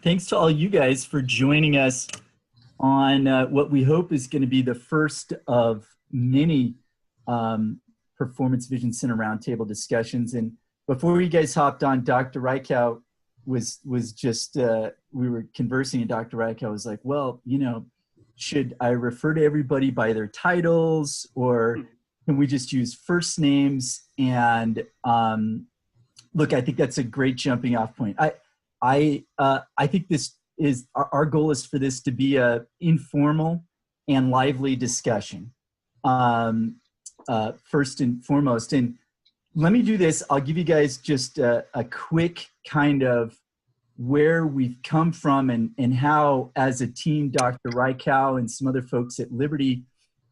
Thanks to all you guys for joining us on what we hope is going to be the first of many Performance Vision Center Roundtable discussions. And before you guys hopped on, Dr. Reichow was just, we were conversing, and Dr. Reichow was like, well, you know, should I refer to everybody by their titles, or can we just use first names? And look, I think that's a great jumping off point. I think this is, our goal is for this to be a informal and lively discussion, first and foremost. And let me do this. I'll give you guys just a quick kind of where we've come from and how, as a team, Dr. Reichow and some other folks at Liberty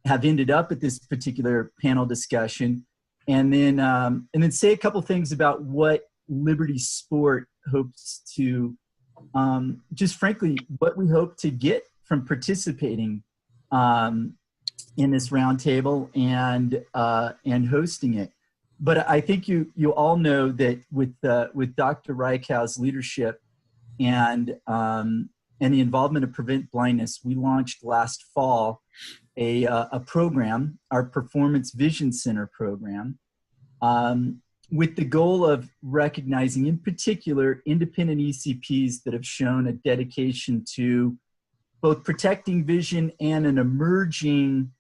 have ended up at this particular panel discussion. And then say a couple things about what Liberty Sport hopes to, just frankly, what we hope to get from participating in this roundtable and hosting it. But I think you all know that with Dr. Reichow's leadership and the involvement of Prevent Blindness, we launched last fall a program, our Performance Vision Center program, with the goal of recognizing, in particular, independent ECPs that have shown a dedication to both protecting vision and an emerging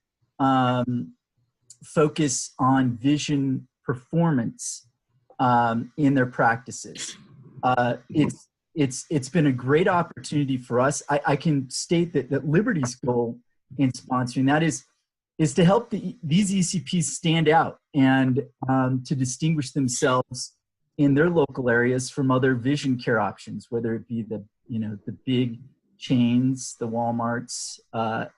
focus on vision performance in their practices. It's been a great opportunity for us. I can state that Liberty's goal in sponsoring that is to help these ECPs stand out and to distinguish themselves in their local areas from other vision care options, whether it be the big chains, the Walmarts,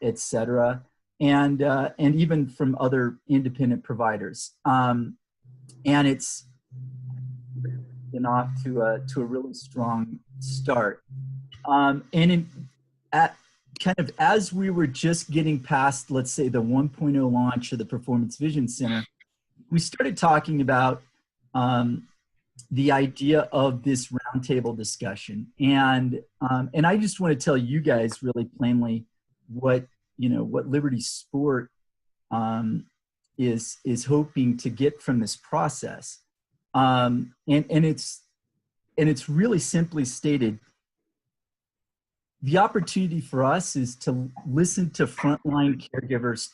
et cetera, and even from other independent providers. And it's been off to a really strong start. Kind of as we were just getting past, let's say, the 1.0 launch of the Performance Vision Center, we started talking about the idea of this roundtable discussion. And I just want to tell you guys really plainly what Liberty Sport is hoping to get from this process. And it's really simply stated. The opportunity for us is to listen to frontline caregivers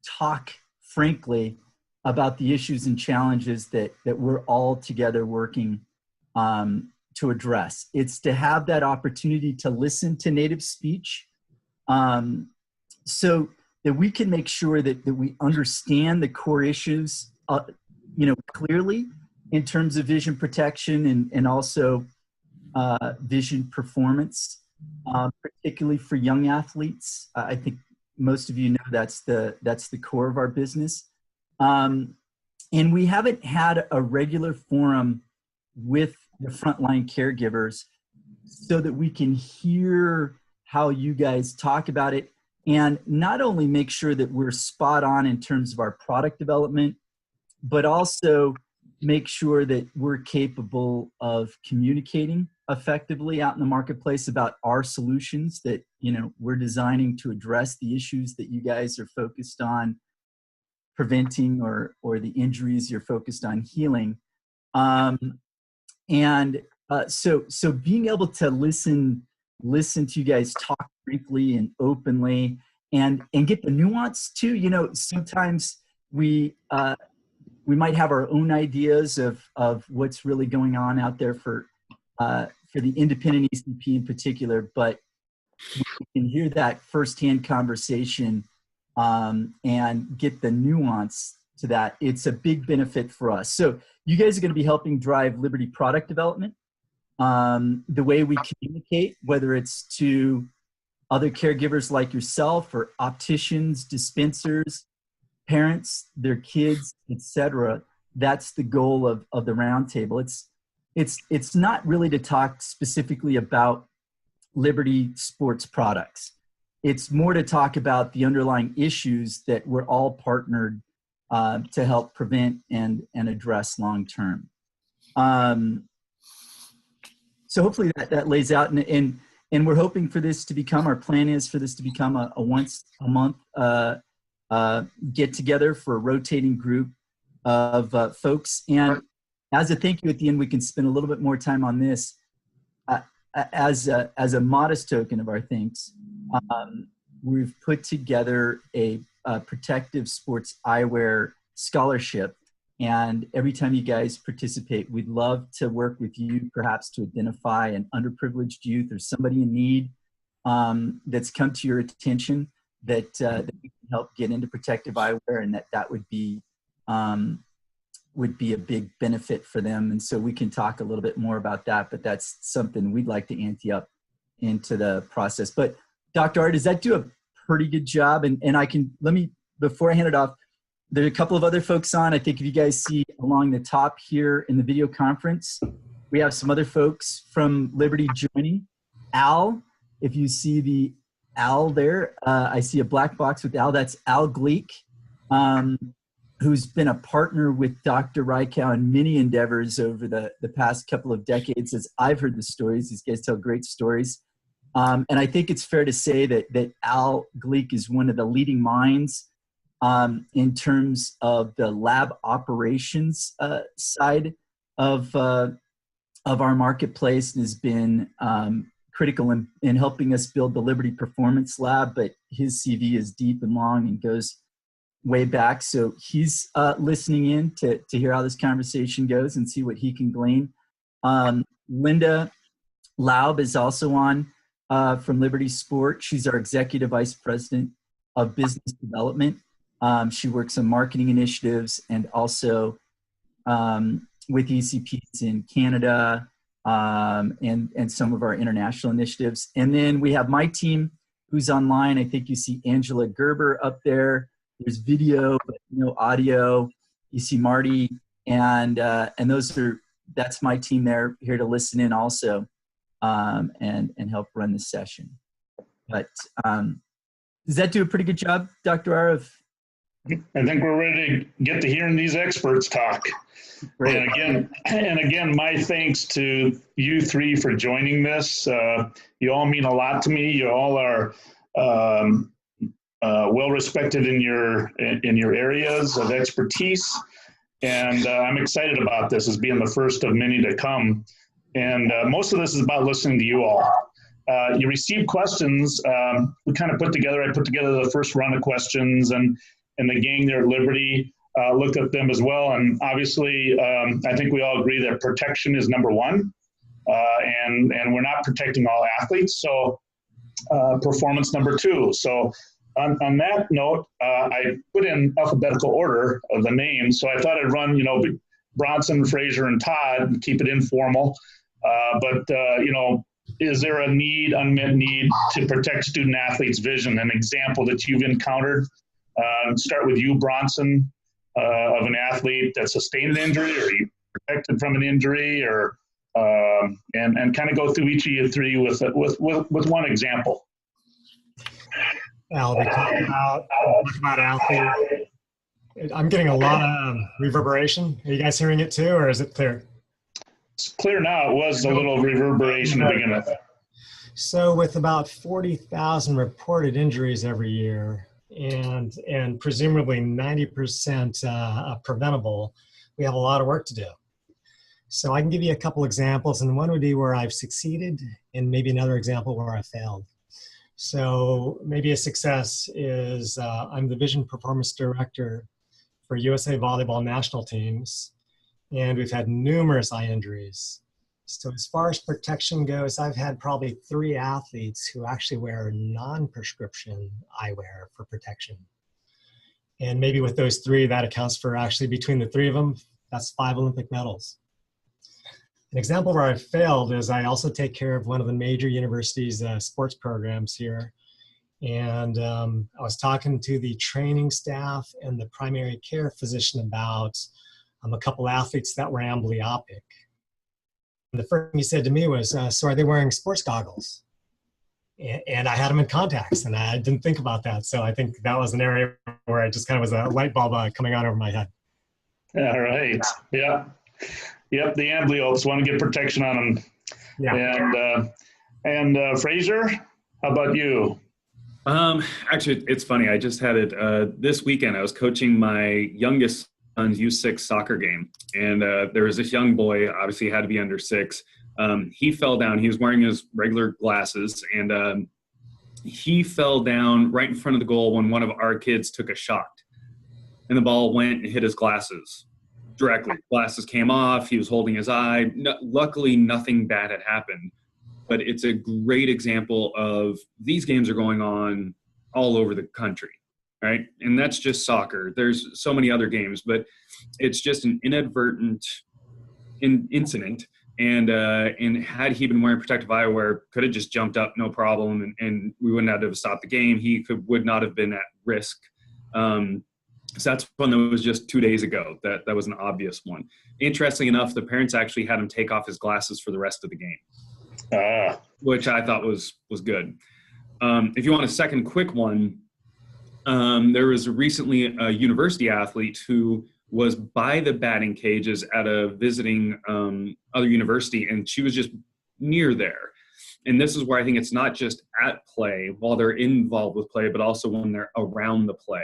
talk frankly about the issues and challenges that we're all together working to address. It's to have that opportunity to listen to native speech so that we can make sure that we understand the core issues clearly in terms of vision protection and also vision performance. Particularly for young athletes. I think most of you know that's the core of our business. And we haven't had a regular forum with the frontline caregivers so that we can hear how you guys talk about it and not only make sure that we're spot on in terms of our product development, but also make sure that we're capable of communicating effectively out in the marketplace about our solutions that we're designing to address the issues that you guys are focused on preventing or the injuries you're focused on healing. So being able to listen to you guys talk frankly and openly and get the nuance too. Sometimes we might have our own ideas of what's really going on out there for the independent ECP in particular, but we can hear that firsthand conversation and get the nuance to that. It's a big benefit for us. So you guys are going to be helping drive Liberty product development, the way we communicate, whether it's to other caregivers like yourself or opticians, dispensers, parents, their kids, etc. That's the goal of the roundtable. It's not really to talk specifically about Liberty Sports products. It's more to talk about the underlying issues that we're all partnered to help prevent and address long term. So hopefully that lays out, and we're hoping for this to become, our plan is for this to become a once a month get together for a rotating group of folks. And as a thank you at the end, we can spend a little bit more time on this. As a modest token of our thanks, we've put together a protective sports eyewear scholarship. And every time you guys participate, we'd love to work with you, perhaps to identify an underprivileged youth or somebody in need that's come to your attention that we can help get into protective eyewear, and that would be a big benefit for them. And so we can talk a little bit more about that, but that's something we'd like to ante up into the process. But Dr. R, does that do a pretty good job? And before I hand it off, there's a couple of other folks on. I think if you guys see along the top here in the video conference, we have some other folks from Liberty joining. Al, if you see the Al there, I see a black box with Al. That's Al Gleek, who's been a partner with Dr. Rykow in many endeavors over the past couple of decades. As I've heard the stories, these guys tell great stories. And I think it's fair to say that Al Gleek is one of the leading minds in terms of the lab operations side of our marketplace, and has been critical in helping us build the Liberty Performance Lab. But his CV is deep and long and goes way back. So he's listening in to hear how this conversation goes and see what he can glean. Linda Laub is also on from Liberty Sport. She's our Executive Vice President of Business Development. She works on marketing initiatives and also with ECPs in Canada and some of our international initiatives. And then we have my team who's online. I think you see Angela Gerber up there. There's video, but no audio. You see Marty, and that's my team there, here to listen in also and help run the session. But does that do a pretty good job, Dr. R, of? I think we're ready to get to hearing these experts talk. Great. And again, my thanks to you three for joining this. You all mean a lot to me. You all are well respected in your areas of expertise, and I'm excited about this as being the first of many to come. And most of this is about listening to you all. You received questions. I put together the first run of questions, and the gang there at Liberty looked at them as well. And obviously, I think we all agree that protection is number one, and we're not protecting all athletes. So performance number two. So on that note, I put in alphabetical order of the names. So I thought I'd run, Bronson, Fraser, and Todd, and keep it informal. But is there a unmet need to protect student athletes' vision? An example that you've encountered? Start with you, Bronson, of an athlete that sustained an injury, or you protected from an injury, or and kind of go through each of you three with one example. Al, we talk about athletes. I'm getting a lot of reverberation. Are you guys hearing it too, or is it clear? It's clear now. It was a little reverberation to begin with. So with about 40,000 reported injuries every year, and presumably 90% preventable, we have a lot of work to do. So I can give you a couple examples, and one would be where I've succeeded, and maybe another example where I failed. So maybe a success is I'm the Vision Performance Director for USA Volleyball national teams, and we've had numerous eye injuries. So as far as protection goes, I've had probably 3 athletes who actually wear non-prescription eyewear for protection. And maybe with those 3, that accounts for actually, between the 3 of them, that's 5 Olympic medals. An example where I failed is I also take care of one of the major universities' sports programs here. And I was talking to the training staff and the primary care physician about a couple athletes that were amblyopic. And the first thing he said to me was, so are they wearing sports goggles? And I had them in contacts, and I didn't think about that. So I think that was an area where I just kind of was a light bulb coming on over my head. All right. Yeah. Yep, the amblyopes want to get protection on them. Yeah. And Fraser, how about you? Actually, it's funny. I just had it this weekend. I was coaching my youngest son's U6 soccer game, and there was this young boy. Obviously, he had to be under 6. He fell down. He was wearing his regular glasses, and he fell down right in front of the goal when one of our kids took a shot, and the ball went and hit his glasses directly. Glasses came off. He was holding his eye. No, luckily, nothing bad had happened. But it's a great example of these games are going on all over the country, right? And that's just soccer. There's so many other games, but it's just an inadvertent incident. And had he been wearing protective eyewear, could have just jumped up, no problem, and we wouldn't have to stop the game. He would not have been at risk. So that's one that was just 2 days ago. That was an obvious one. Interestingly enough, the parents actually had him take off his glasses for the rest of the game. Which I thought was good. If you want a second quick one, there was recently a university athlete who was by the batting cages at a visiting other university, and she was just near there. And this is where I think it's not just at play while they're involved with play, but also when they're around the play.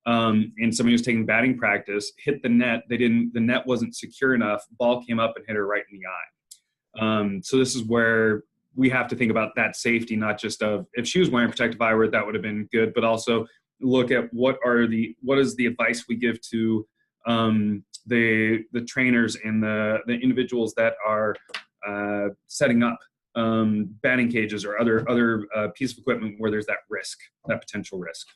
And somebody was taking batting practice, hit the net. The net wasn't secure enough. Ball came up and hit her right in the eye. So this is where we have to think about that safety, not just of if she was wearing protective eyewear, that would have been good, but also look at what is the advice we give to the trainers and the individuals that are setting up batting cages or other piece of equipment where there's that potential risk.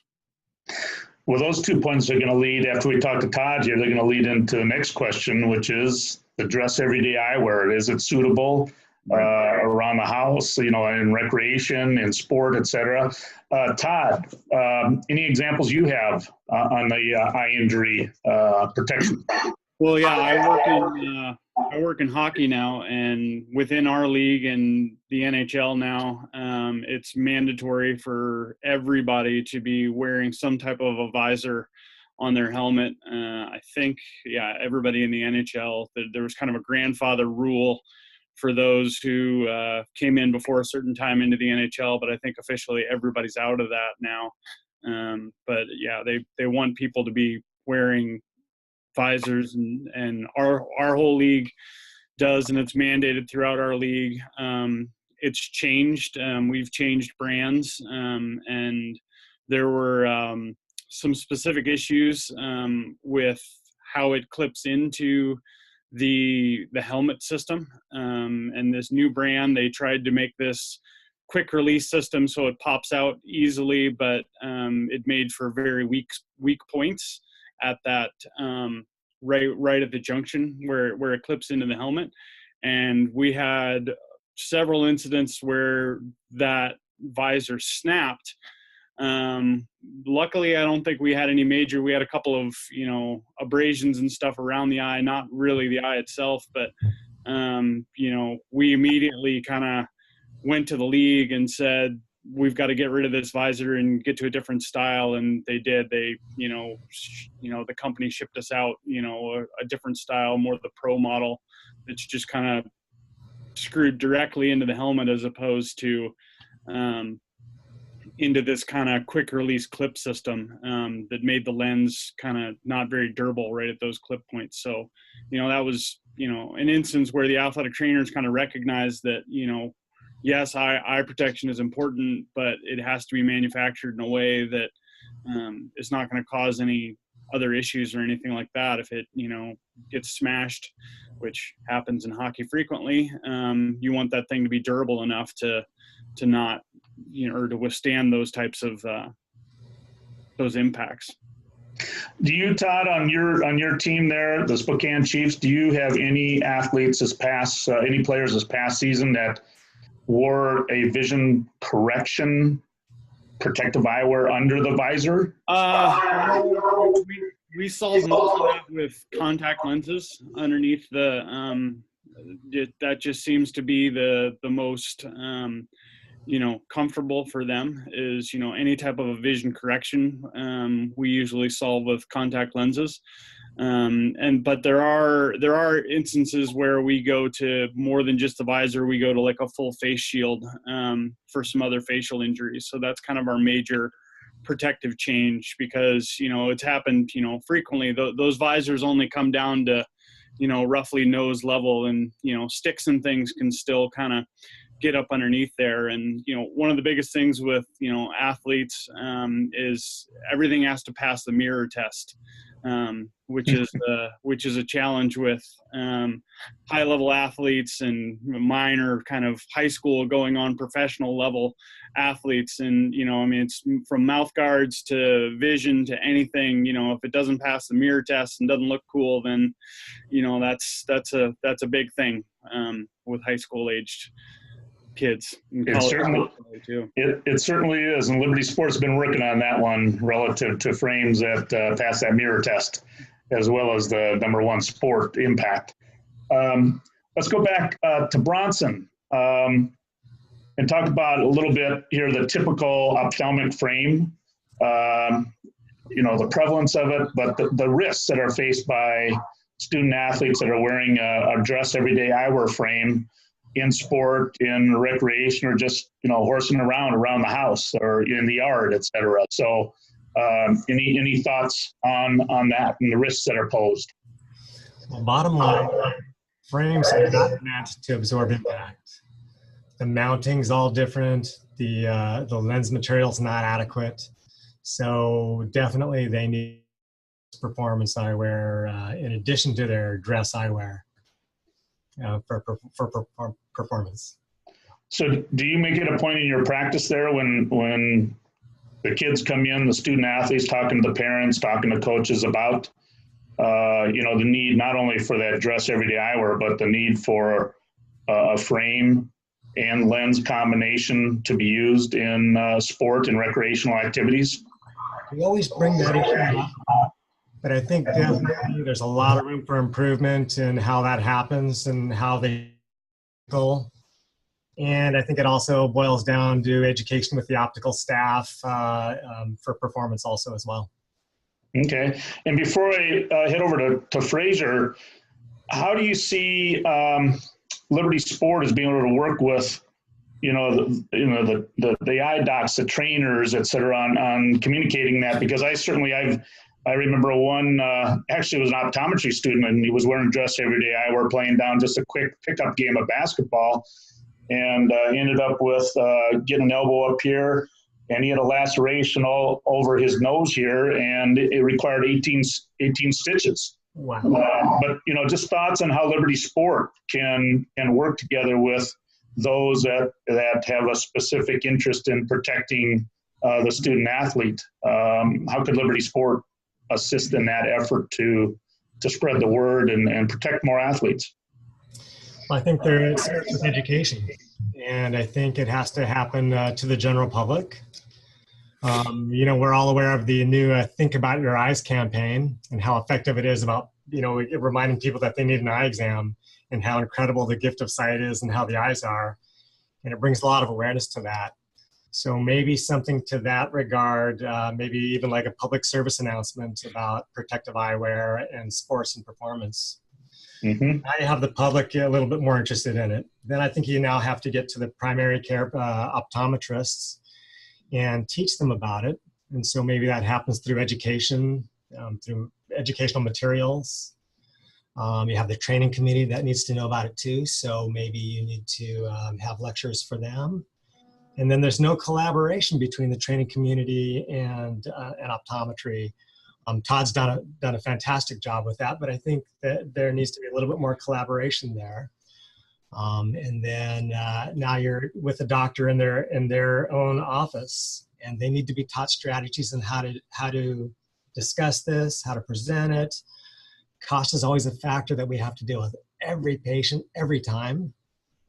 Well, those 2 points are going to lead, after we talk to Todd here, they're going to lead into the next question, which is the dress everyday eyewear. Is it suitable around the house, in recreation, in sport, et cetera? Todd, any examples you have on the eye injury protection? Well, yeah, I work in hockey now, and within our league and the NHL now, it's mandatory for everybody to be wearing some type of a visor on their helmet. I think, everybody in the NHL, there was kind of a grandfather rule for those who came in before a certain time into the NHL, but I think officially everybody's out of that now. But yeah, they want people to be wearing visors, and our whole league does, and it's mandated throughout our league. It's changed. We've changed brands, and there were some specific issues with how it clips into the helmet system. And this new brand, they tried to make this quick release system so it pops out easily, but it made for very weak points at that right at the junction where it clips into the helmet. And we had several incidents where that visor snapped. Luckily, I don't think we had any major. We had a couple of abrasions and stuff around the eye, not really the eye itself, but we immediately kind of went to the league and said, we've got to get rid of this visor and get to a different style. And they did. They, the company shipped us out, a different style, more the pro model. It's just kind of screwed directly into the helmet as opposed to into this kind of quick release clip system that made the lens kind of not very durable right at those clip points. So, that was, an instance where the athletic trainers kind of recognized that, yes, eye protection is important, but it has to be manufactured in a way that is not going to cause any other issues or anything like that. If it, gets smashed, which happens in hockey frequently, you want that thing to be durable enough to not, or to withstand those types of those impacts. Do you, Todd, on your team there, the Spokane Chiefs, do you have any athletes any players this past season that wore a vision correction protective eyewear under the visor? We solved most of that with contact lenses underneath the. That just seems to be the most comfortable for them is, any type of a vision correction. We usually solve with contact lenses. But there are instances where we go to more than just the visor. We go to like a full face shield, for some other facial injuries. So that's kind of our major protective change, because, it's happened, frequently. Those visors only come down to, roughly nose level, and, sticks and things can still kind of get up underneath there. And, one of the biggest things with, athletes, is everything has to pass the mirror test, which is a challenge with, high level athletes, and mine are kind of high school going on professional level athletes. And, it's from mouth guards to vision to anything. If it doesn't pass the mirror test and doesn't look cool, then, that's a big thing, with high school aged kids. It certainly is, and Liberty Sports has been working on that one relative to frames that pass that mirror test, as well as the number one sport impact. Let's go back to Bronson, and talk about a little bit here the typical ophthalmic frame, the prevalence of it, but the risks that are faced by student athletes that are wearing a dress everyday eyewear frame in sport, in recreation, or just, horsing around the house or in the yard, et cetera. So any thoughts on that and the risks that are posed? Well, bottom line, frames are not meant to absorb impact. The mounting's all different. The lens material is not adequate. So definitely they need performance eyewear in addition to their dress eyewear. For performance. So do you make it a point in your practice there when the kids come in, the student athletes, talking to the parents, talking to coaches about, the need not only for that dress everyday eyewear, but the need for a frame and lens combination to be used in sport and recreational activities? We always bring that issue up. But I think definitely there's a lot of room for improvement in how that happens and how they go. And I think it also boils down to education with the optical staff for performance also as well. Okay. And before I head over to Fraser, how do you see Liberty Sport as being able to work with, the eye docs, the trainers, et cetera, on communicating that? Because I remember one, actually was an optometry student, and he was wearing dress everyday eyewear, playing down just a quick pickup game of basketball, and ended up with getting an elbow up here, and he had a laceration all over his nose here, and it required 18 stitches. Wow. But, just thoughts on how Liberty Sport can work together with those that have a specific interest in protecting the student athlete. How could Liberty Sport assist in that effort to spread the word and protect more athletes? Well, I think it starts with education, and I think it has to happen to the general public. We're all aware of the new Think About Your Eyes campaign and how effective it is about, reminding people that they need an eye exam and how incredible the gift of sight is and how the eyes are. And it brings a lot of awareness to that. So maybe something to that regard, maybe even like a public service announcement about protective eyewear and sports and performance. Mm-hmm. Now you have the public a little bit more interested in it. Then I think you now have to get to the primary care optometrists and teach them about it. And so maybe that happens through education, through educational materials. You have the training committee that needs to know about it too. So maybe you need to have lectures for them. And then there's no collaboration between the training community and optometry. Todd's done a fantastic job with that, but I think that there needs to be a little bit more collaboration there. And then now you're with a doctor in their own office, and they need to be taught strategies on how to discuss this, how to present it. Cost is always a factor that we have to deal with every patient every time.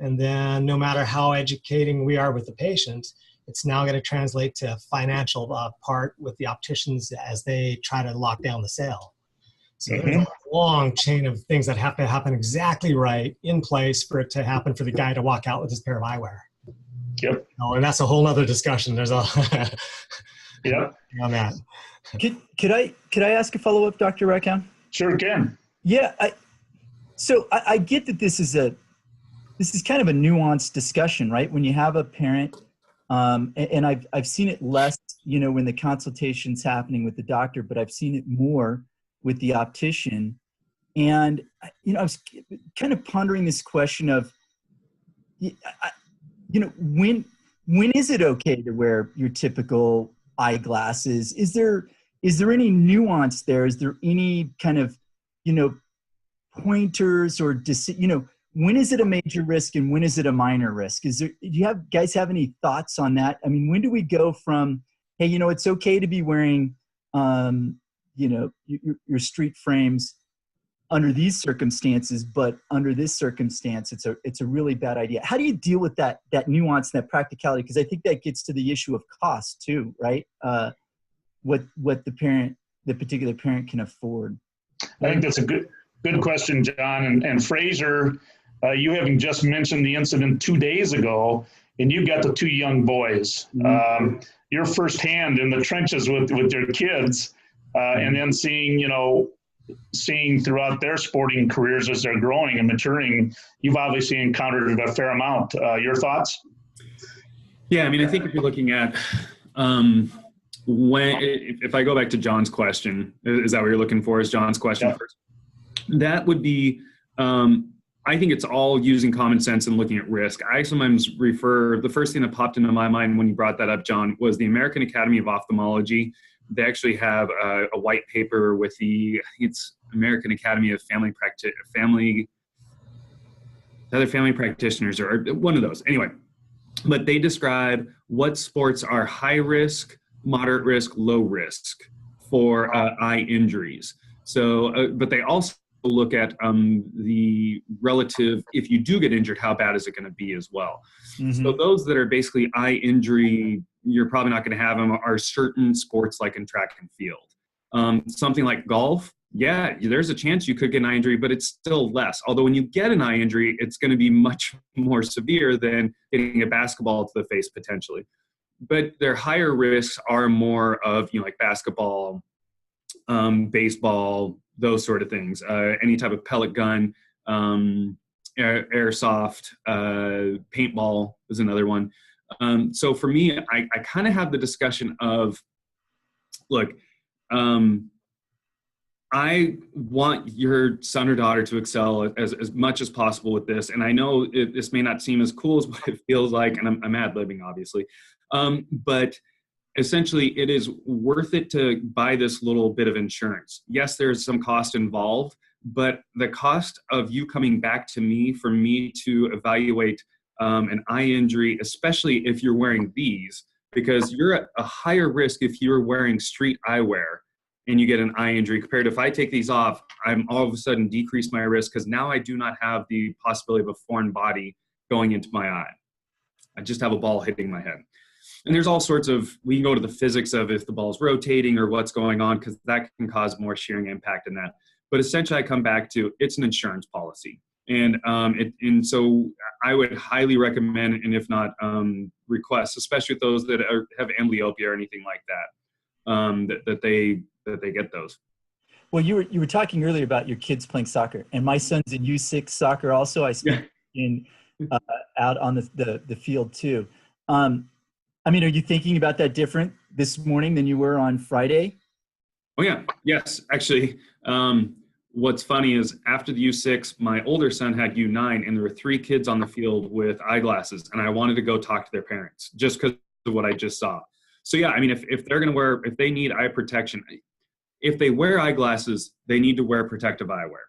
And then no matter how educating we are with the patient, it's now going to translate to a financial part with the opticians as they try to lock down the sale. So there's a long chain of things that have to happen exactly right in place for it to happen for the guy to walk out with his pair of eyewear. Yep. Oh, and that's a whole other discussion. There's a Yep. on that. Could I ask a follow-up, Dr. Raikkow? Sure can. Yeah. So I get that this is kind of a nuanced discussion, right? When you have a parent, and I've seen it less, when the consultation's happening with the doctor, but I've seen it more with the optician. And, I was kind of pondering this question of, when is it okay to wear your typical eyeglasses? Is there any nuance there? Is there any kind of, pointers or, when is it a major risk and when is it a minor risk? Do you guys have any thoughts on that? I mean, when do we go from, hey, it's okay to be wearing, your street frames under these circumstances, but under this circumstance, it's a really bad idea. How do you deal with that nuance, that practicality? Because I think that gets to the issue of cost too, right? What the particular parent can afford. I think that's a good question, John. And Fraser, you having just mentioned the incident 2 days ago, and you got the two young boys. Mm-hmm. You're firsthand in the trenches with your kids, and then seeing throughout their sporting careers as they're growing and maturing, you've obviously encountered a fair amount. Your thoughts? Yeah, I mean, I think if you're looking at if I go back to John's question, is that what you're looking for? Is John's question first? That would be, I think it's all using common sense and looking at risk. I sometimes the first thing that popped into my mind when you brought that up, John, was the American Academy of Ophthalmology. They actually have a white paper with it's American Academy of Family Practitioners or one of those. Anyway, but they describe what sports are high risk, moderate risk, low risk for eye injuries. So, but they also look at the relative, if you do get injured, how bad is it going to be as well? Mm-hmm. So those that are basically eye injury, you're probably not going to have them, are certain sports like in track and field. Something like golf, yeah, there's a chance you could get an eye injury, but it's still less. Although when you get an eye injury, it's going to be much more severe than getting a basketball to the face potentially. But their higher risks are more of, like basketball, baseball, those sort of things. Any type of pellet gun, airsoft, paintball is another one. So for me, I kind of have the discussion of, look, I want your son or daughter to excel as much as possible with this. And I know this may not seem as cool as what it feels like, and I'm ad-libbing, obviously. But essentially, it is worth it to buy this little bit of insurance. Yes, there's some cost involved, but the cost of you coming back to me for me to evaluate an eye injury, especially if you're wearing these, because you're at a higher risk if you're wearing street eyewear and you get an eye injury compared to if I take these off, I'm all of a sudden decrease my risk because now I do not have the possibility of a foreign body going into my eye. I just have a ball hitting my head. And there's all sorts of, we can go to the physics of if the ball's rotating or what's going on, because that can cause more shearing impact in that. But essentially I come back to, it's an insurance policy. And so I would highly recommend, and if not request, especially with those that have amblyopia or anything like that, that they get those. Well, you were talking earlier about your kids playing soccer, and my son's in U6 soccer also. I spent out on the field too. I mean, are you thinking about that different this morning than you were on Friday? Oh yeah, yes. Actually, what's funny is after the U6, my older son had U9, and there were 3 kids on the field with eyeglasses, and I wanted to go talk to their parents just because of what I just saw. So yeah, I mean, if they're going to if they need eye protection, if they wear eyeglasses, they need to wear protective eyewear.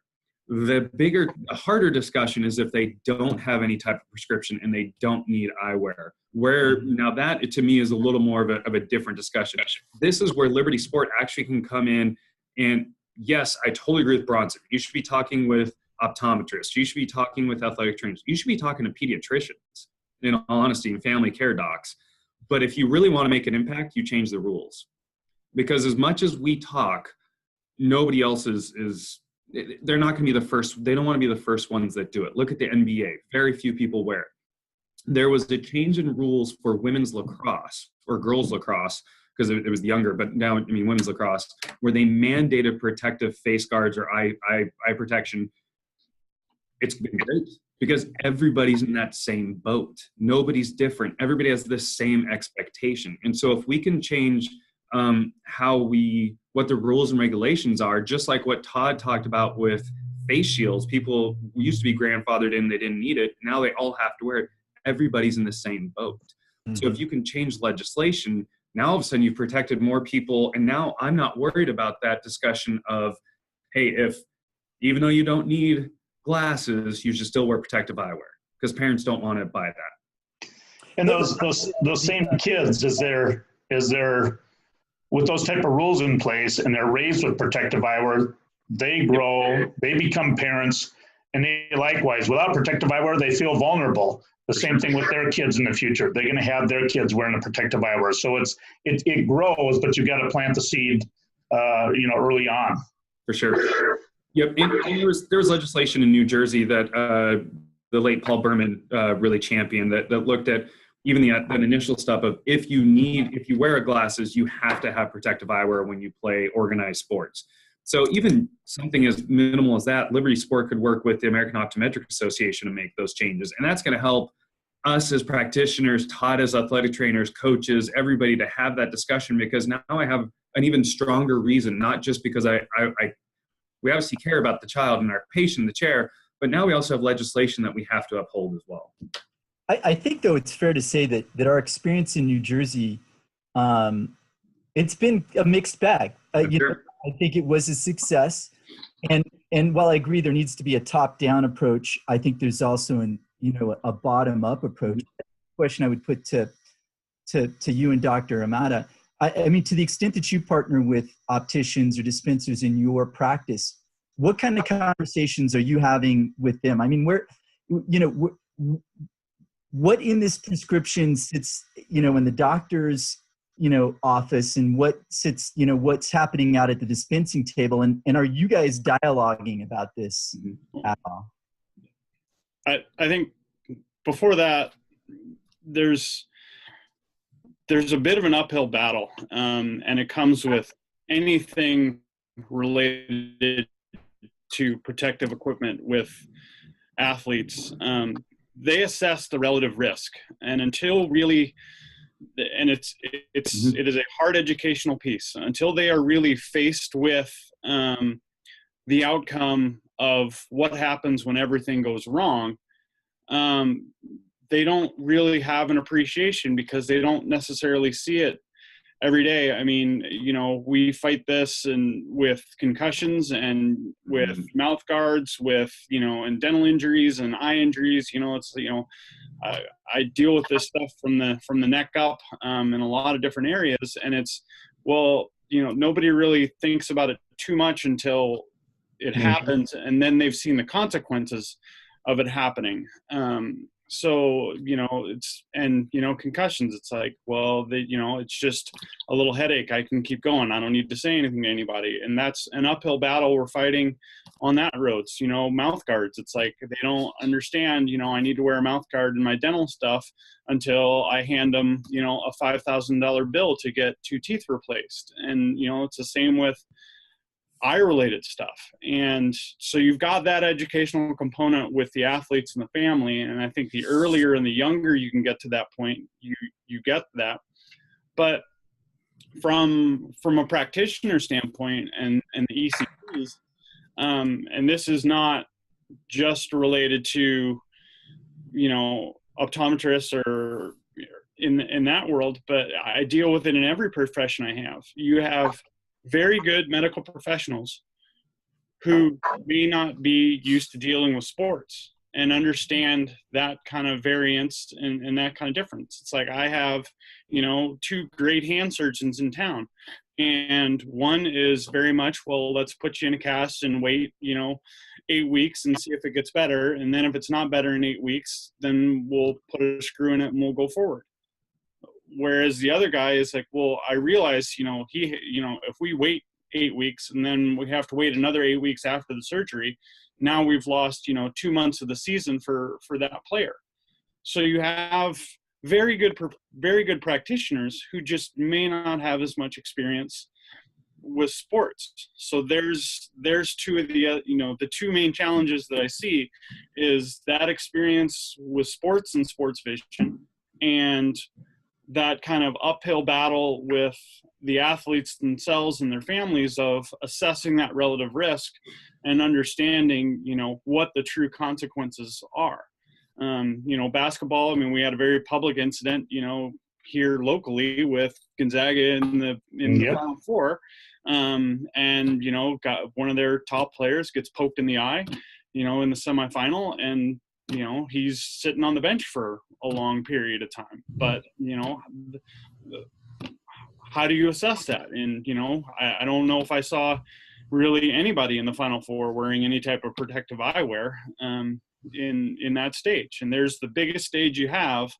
The harder discussion is if they don't have any type of prescription and they don't need eyewear. Now that to me is a little more of a different discussion. This is where Liberty Sport actually can come in, and yes, I totally agree with Bronson. You should be talking with optometrists. You should be talking with athletic trainers. You should be talking to pediatricians, in all honesty, and family care docs. But if you really want to make an impact, you change the rules. Because as much as we talk, nobody else they're not going to be the first. They don't want to be the first ones that do it. Look at the NBA. Very few people wear it. there was a change in rules for women's lacrosse or girls lacrosse, because it was younger, but now, I mean, women's lacrosse, where they mandated protective face guards or eye protection. It's been great because everybody's in that same boat. Nobody's different. Everybody has the same expectation. And so if we can change what the rules and regulations are, just like what Todd talked about with face shields, people used to be grandfathered in, they didn't need it. Now they all have to wear it. Everybody's in the same boat. Mm-hmm. So if you can change legislation, now all of a sudden you've protected more people. And now I'm not worried about that discussion of, hey, even though you don't need glasses, you should still wear protective eyewear, because parents don't want to buy that. And those same kids, is there with those type of rules in place and they're raised with protective eyewear, they grow, they become parents, and they likewise, without protective eyewear, they feel vulnerable. The same thing with their kids in the future. They're going to have their kids wearing a protective eyewear. So it grows, but you got to plant the seed, early on. For sure. Yep. And there was legislation in New Jersey that the late Paul Berman really championed that looked at even that initial stuff of if you wear glasses, you have to have protective eyewear when you play organized sports. So even something as minimal as that, Liberty Sport could work with the American Optometric Association to make those changes. And that's going to help us as practitioners, Todd as athletic trainers, coaches, everybody to have that discussion, because now I have an even stronger reason, not just because we obviously care about the child and our patient in the chair, but now we also have legislation that we have to uphold as well. I think, though, it's fair to say that our experience in New Jersey, it's been a mixed bag. Sure. I think it was a success. And while I agree there needs to be a top-down approach, I think there's also a bottom-up approach. The question I would put to you and Dr. Amata, I mean, to the extent that you partner with opticians or dispensers in your practice, what kind of conversations are you having with them? I mean, what in this prescription sits, in the doctor's, office, and what sits, what's happening out at the dispensing table, and are you guys dialoguing about this at all? I think before that, there's a bit of an uphill battle, and it comes with anything related to protective equipment with athletes. They assess the relative risk, and until really, and it is a hard educational piece, until they are really faced with the outcome of what happens when everything goes wrong. They don't really have an appreciation because they don't necessarily see it every day. I mean, we fight this and with concussions and with mouth guards, with, and dental injuries and eye injuries. I deal with this stuff from the neck up in a lot of different areas. And it's, nobody really thinks about it too much until it happens. And then they've seen the consequences of it happening. So, concussions, it's like, well, it's just a little headache. I can keep going. I don't need to say anything to anybody. And that's an uphill battle we're fighting on that road. Mouth guards, it's like, they don't understand, I need to wear a mouth guard in my dental stuff until I hand them, a $5,000 bill to get 2 teeth replaced. And, it's the same with eye-related stuff. And so you've got that educational component with the athletes and the family. And I think the earlier and the younger you can get to that point, you get that. But from a practitioner standpoint and the ECPs, and this is not just related to, optometrists or in that world, but I deal with it in every profession I have. You have very good medical professionals who may not be used to dealing with sports and understand that kind of variance and that kind of difference. It's like, I have, 2 great hand surgeons in town, and one is very much, well, let's put you in a cast and wait, 8 weeks and see if it gets better. And then if it's not better in 8 weeks, then we'll put a screw in it and we'll go forward. Whereas the other guy is like, well, I realize, if we wait 8 weeks and then we have to wait another 8 weeks after the surgery, now we've lost, 2 months of the season for that player. So you have very good practitioners who just may not have as much experience with sports. So there's two of the, the two main challenges that I see is that experience with sports and sports vision, and that kind of uphill battle with the athletes themselves and their families of assessing that relative risk and understanding, what the true consequences are. Basketball, I mean, we had a very public incident, here locally with Gonzaga in the Final Four. Got one of their top players gets poked in the eye, in the semifinal, and, he's sitting on the bench for a long period of time. But, how do you assess that? And, I don't know if I saw really anybody in the Final Four wearing any type of protective eyewear in that stage. And there's the biggest stage you have.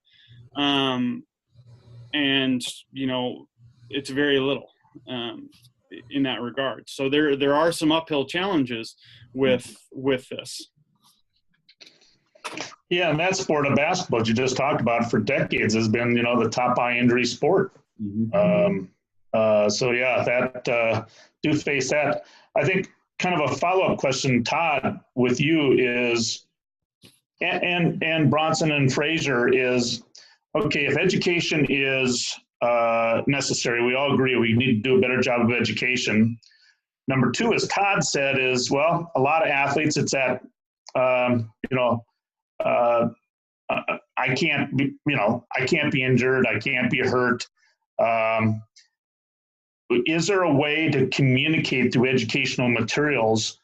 It's very little in that regard. So there are some uphill challenges with this. Yeah, and that sport of basketball you just talked about for decades has been, the top eye injury sport. Mm-hmm. Do face that. I think kind of a follow-up question, Todd, with you is, and Bronson and Fraser is, okay, if education is necessary, we all agree we need to do a better job of education. Number two, as Todd said, is, well, a lot of athletes, it's at, I can't be injured, I can't be hurt. Is there a way to communicate through educational materials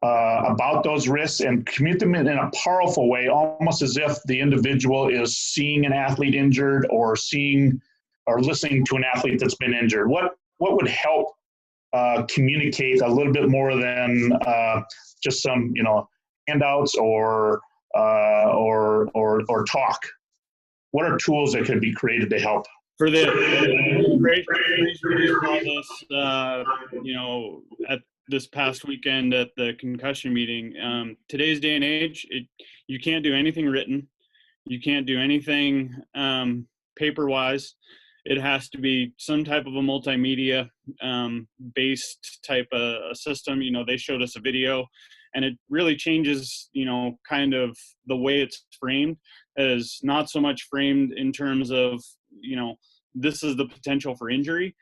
about those risks and communicate them in a powerful way, almost as if the individual is seeing an athlete injured or seeing or listening to an athlete that's been injured? What would help communicate a little bit more than just some handouts or talk? What are tools that could be created to help? For the great at this past weekend at the concussion meeting, today's day and age, you can't do anything written. You can't do anything paper-wise. It has to be some type of a multimedia based type of a system. They showed us a video, and it really changes, kind of the way it's framed, as not so much framed in terms of, this is the potential for injury,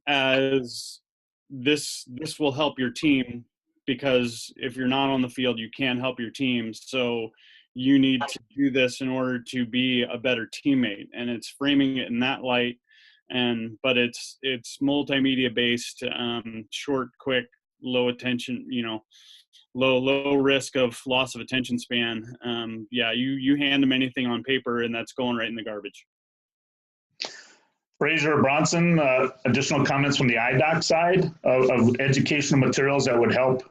as this will help your team, because if you're not on the field, you can't help your team. So you need to do this in order to be a better teammate. And it's framing it in that light. But it's multimedia based, short, quick, low attention, low risk of loss of attention span. You hand them anything on paper and that's going right in the garbage. Fraser, Bronson, additional comments from the IDOC side of educational materials that would help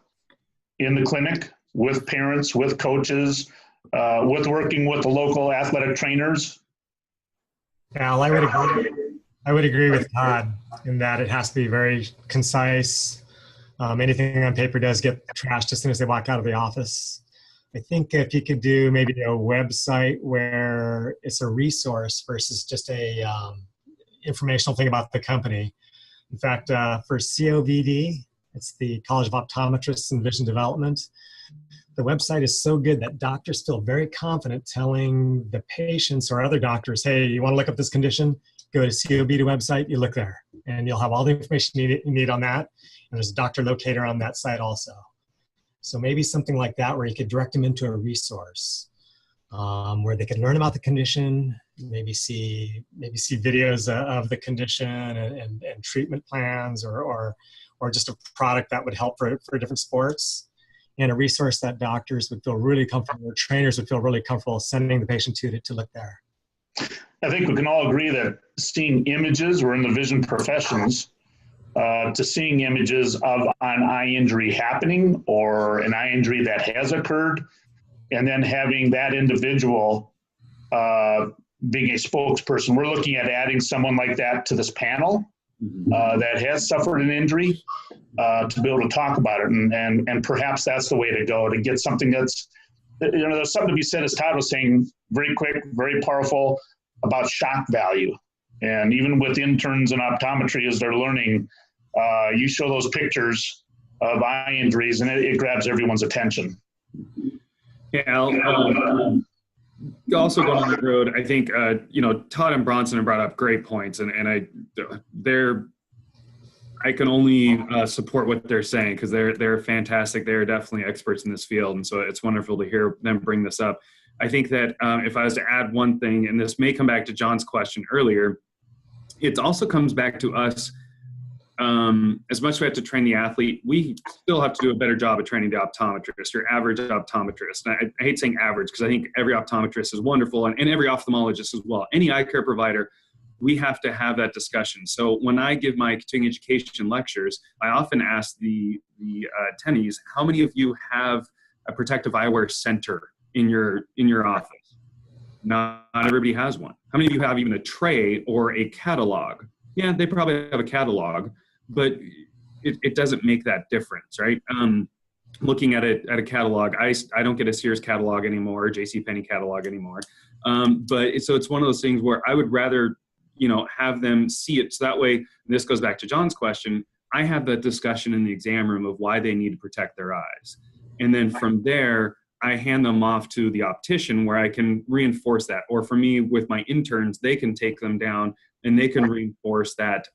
in the clinic with parents, with coaches, with working with the local athletic trainers? Al, I would agree with Todd in that it has to be very concise. Anything on paper does get trashed as soon as they walk out of the office. I think if you could do maybe a website where it's a resource versus just a informational thing about the company. In fact, for COVD, it's the College of Optometrists and Vision Development. The website is so good that doctors feel very confident telling the patients or other doctors, hey, you want to look up this condition? Go to COVD website, you look there, and you'll have all the information you need on that. And there's a doctor locator on that site also. So maybe something like that where you could direct them into a resource where they could learn about the condition, maybe see videos of the condition and treatment plans or just a product that would help for different sports, and a resource that doctors would feel really comfortable, or trainers would feel really comfortable sending the patient to look there. I think we can all agree that seeing images, we're in the vision professions, to seeing images of an eye injury happening or an eye injury that has occurred, and then having that individual being a spokesperson. We're looking at adding someone like that to this panel that has suffered an injury to be able to talk about it. And perhaps that's the way to go, to get something that's there's something to be said, as Todd was saying, very quick, very powerful, about shock value. And even with interns in optometry, as they're learning, you show those pictures of eye injuries and it grabs everyone's attention. Yeah, also going on the road, I think, Todd and Bronson have brought up great points, and I can only support what they're saying, because they're fantastic. They're definitely experts in this field, and so it's wonderful to hear them bring this up. I think that if I was to add one thing, and this may come back to John's question earlier, it also comes back to us. As much as we have to train the athlete, we still have to do a better job of training the optometrist, or average optometrist. And I hate saying average, because I think every optometrist is wonderful, and every ophthalmologist as well. Any eye care provider, we have to have that discussion. So when I give my continuing education lectures, I often ask the attendees, how many of you have a protective eyewear center in your office? Not everybody has one. How many of you have even a tray or a catalog? Yeah, they probably have a catalog, but it doesn't make that difference, right? Looking at a catalog, I don't get a Sears catalog anymore, or JCPenney catalog anymore. But so it's one of those things where I would rather, have them see it. So that way, and this goes back to John's question, I have that discussion in the exam room of why they need to protect their eyes. And then from there, I hand them off to the optician where I can reinforce that. Or for me, with my interns, they can take them down and they can reinforce that,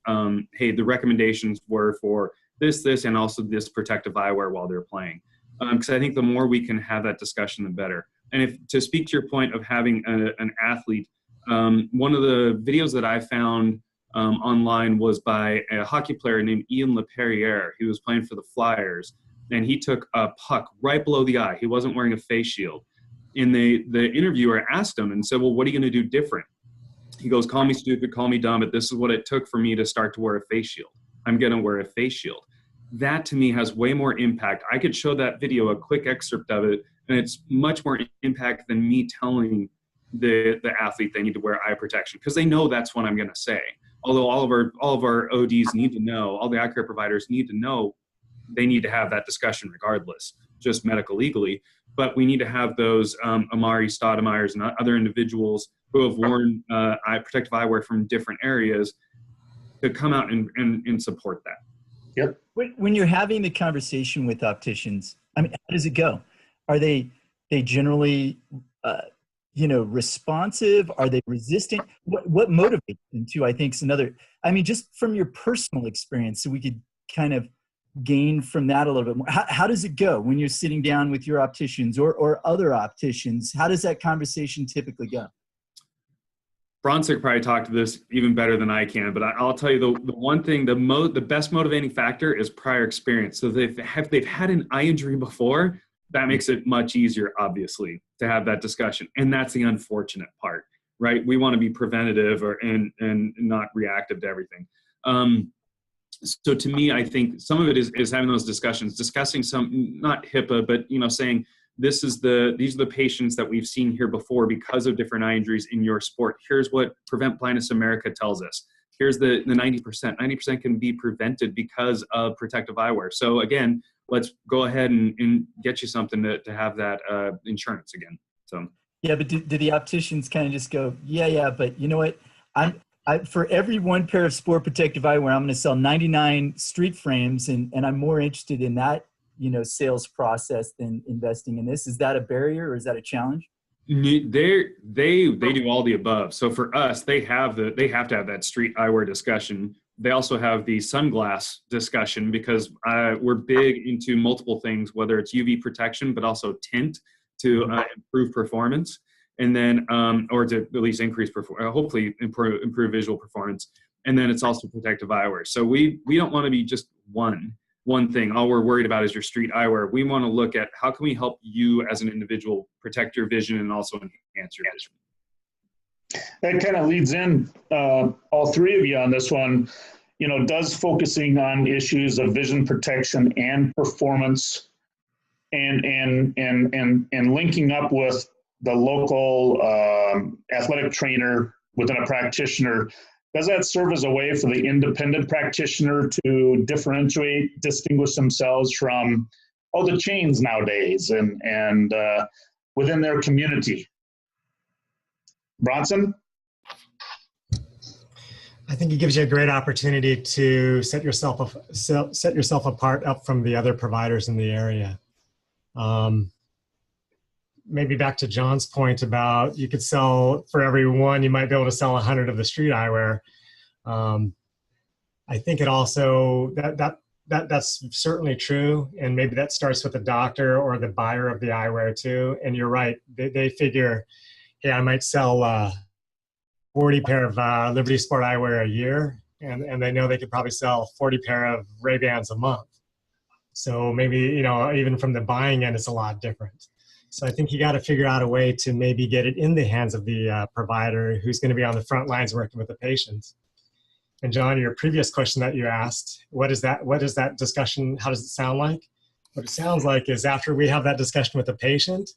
hey, the recommendations were for this, and also this protective eyewear while they're playing. Because I think the more we can have that discussion, the better. And if to speak to your point of having an athlete, one of the videos that I found online was by a hockey player named Ian LePerriere. He was playing for the Flyers, and he took a puck right below the eye. He wasn't wearing a face shield. And the interviewer asked him and said, well, what are you going to do different? He goes, call me stupid, call me dumb, but this is what it took for me to start to wear a face shield. I'm going to wear a face shield. That to me has way more impact. I could show that video, a quick excerpt of it, and it's much more impact than me telling the athlete they need to wear eye protection, because they know that's what I'm going to say. Although all of our ODs need to know, all the eye care providers need to know, they need to have that discussion regardless, just medical legally. But we need to have those Amari Stoudemire's and other individuals who have worn protective eyewear from different areas to come out and support that. Yep. When you're having the conversation with opticians, I mean, how does it go? Are they generally, responsive? Are they resistant? What motivates them to, I think, is another, I mean, just from your personal experience, so we could kind of gain from that a little bit more. How does it go when you're sitting down with your opticians or other opticians? How does that conversation typically go? Bronson could probably talk to this even better than I can, but I'll tell you the one thing, the best motivating factor is prior experience. So they've had an eye injury before, that makes it much easier, obviously, to have that discussion. And that's the unfortunate part, right? We want to be preventative and not reactive to everything. So to me, I think some of it is having those discussions, discussing some, not HIPAA, but saying, these are the patients that we've seen here before because of different eye injuries in your sport. Here's what Prevent Blindness America tells us. Here's the 90%. 90% can be prevented because of protective eyewear. So again, let's go ahead and get you something to have that insurance again. So yeah, but do the opticians kind of just go, yeah, but you know what? For every one pair of sport protective eyewear, I'm going to sell 99 street frames, and I'm more interested in that sales process than investing in this. Is that a barrier or is that a challenge? They do all the above. So for us, they have to have that street eyewear discussion. They also have the sunglass discussion because we're big into multiple things, whether it's UV protection, but also tint to improve performance. And then, or to at least increase, hopefully improve visual performance. And then it's also protective eyewear. So we don't want to be just one thing. All we're worried about is your street eyewear. We want to look at how can we help you as an individual protect your vision and also enhance your vision. That kind of leads in all three of you on this one. Does focusing on issues of vision protection and performance, and linking up with the local athletic trainer within a practitioner, does that serve as a way for the independent practitioner to distinguish themselves from the chains nowadays and within their community. Bronson? I think it gives you a great opportunity to set yourself apart up from the other providers in the area. Maybe back to John's point about you could sell for every one, you might be able to sell 100 of the street eyewear. I think it also that's certainly true, and maybe that starts with the doctor or the buyer of the eyewear too. And you're right, they figure, hey, I might sell 40 pair of Liberty Sport eyewear a year, and they know they could probably sell 40 pair of Ray-Bans a month. So maybe, you know, even from the buying end, it's a lot different. So I think you got to figure out a way to maybe get it in the hands of the provider who's going to be on the front lines working with the patients. And John, your previous question that you asked, what is that discussion? How does it sound like? What it sounds like is after we have that discussion with the patient,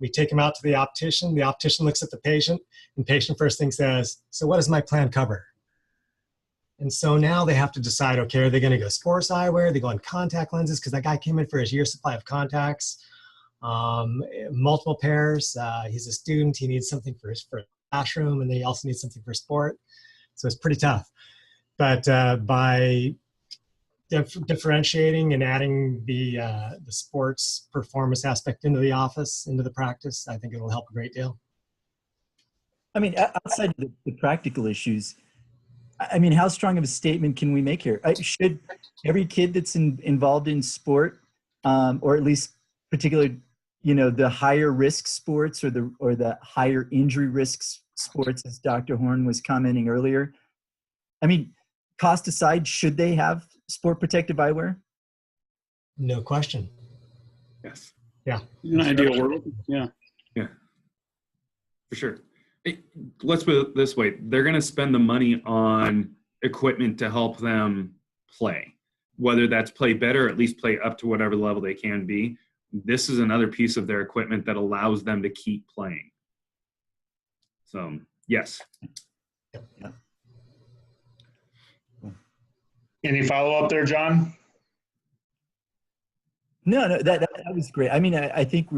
we take him out to the optician looks at the patient, and patient first thing says, so what does my plan cover? And so now they have to decide, okay, are they going to go sports eyewear? They go on contact lenses because that guy came in for his year's supply of contacts. Multiple pairs. He's a student. He needs something for his classroom, and then he also needs something for sport. So it's pretty tough. But by differentiating and adding the sports performance aspect into the office, into the practice, I think it will help a great deal. I mean, outside of the practical issues, I mean, how strong of a statement can we make here? Should every kid that's involved in sport, or at least particularly, you know, the higher risk sports or the higher injury risks sports, as Dr. Horn was commenting earlier, I mean, cost aside, should they have sport protective eyewear? No question. Yes. Yeah. In an ideal world. Yeah. Yeah. For sure. Let's put it this way. They're going to spend the money on equipment to help them play, whether that's play better, or at least play up to whatever level they can be. This is another piece of their equipment that allows them to keep playing. So, yes. Yeah. Any follow-up there, John? No, that was great. I mean, I think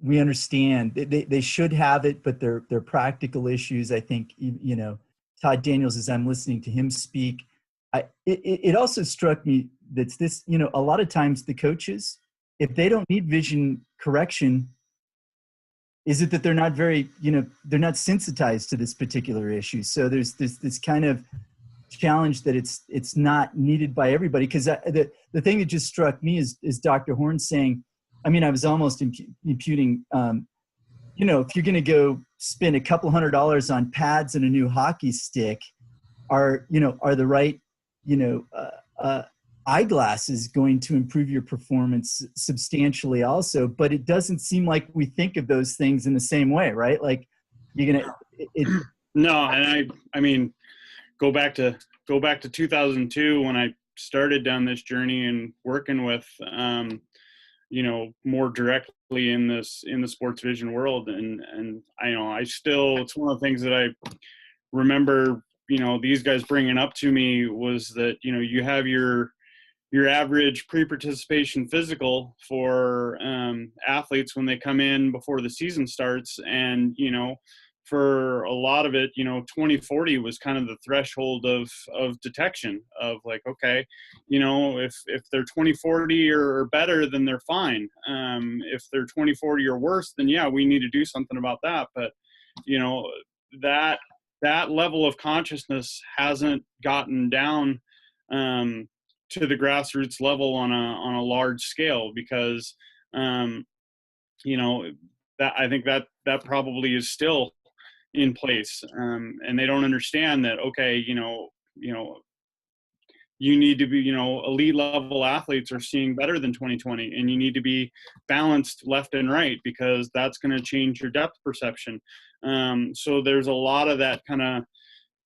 we understand they should have it, but they're practical issues. I think, you know, Todd Daniels, as I'm listening to him speak, it also struck me that this, you know, a lot of times the coaches, if they don't need vision correction, is it that they're not very, you know, they're not sensitized to this particular issue? So there's this kind of challenge that it's not needed by everybody. Because the thing that just struck me is Dr. Horn saying, I mean, I was almost imputing, you know, if you're going to go spend a couple $100 on pads and a new hockey stick, are the right, you know, eyeglasses going to improve your performance substantially also? But it doesn't seem like we think of those things in the same way, right? Like you're going to. No, and I mean, go back to 2002 when I started down this journey and working with, you know, more directly in the sports vision world. And I know it's one of the things that I remember, you know, these guys bringing up to me was that, you know, you have your average pre-participation physical for athletes when they come in before the season starts. And, you know, for a lot of it, you know, 2040 was kind of the threshold of detection of like, okay, you know, if they're 2040 or better, then they're fine. If they're 2040 or worse, then yeah, we need to do something about that. But, you know, that level of consciousness hasn't gotten down to the grassroots level on a large scale because, you know, that I think that probably is still in place, and they don't understand that. Okay, you know, you need to be, you know, elite level athletes are seeing better than 20/20, and you need to be balanced left and right because that's going to change your depth perception. So there's a lot of that kind of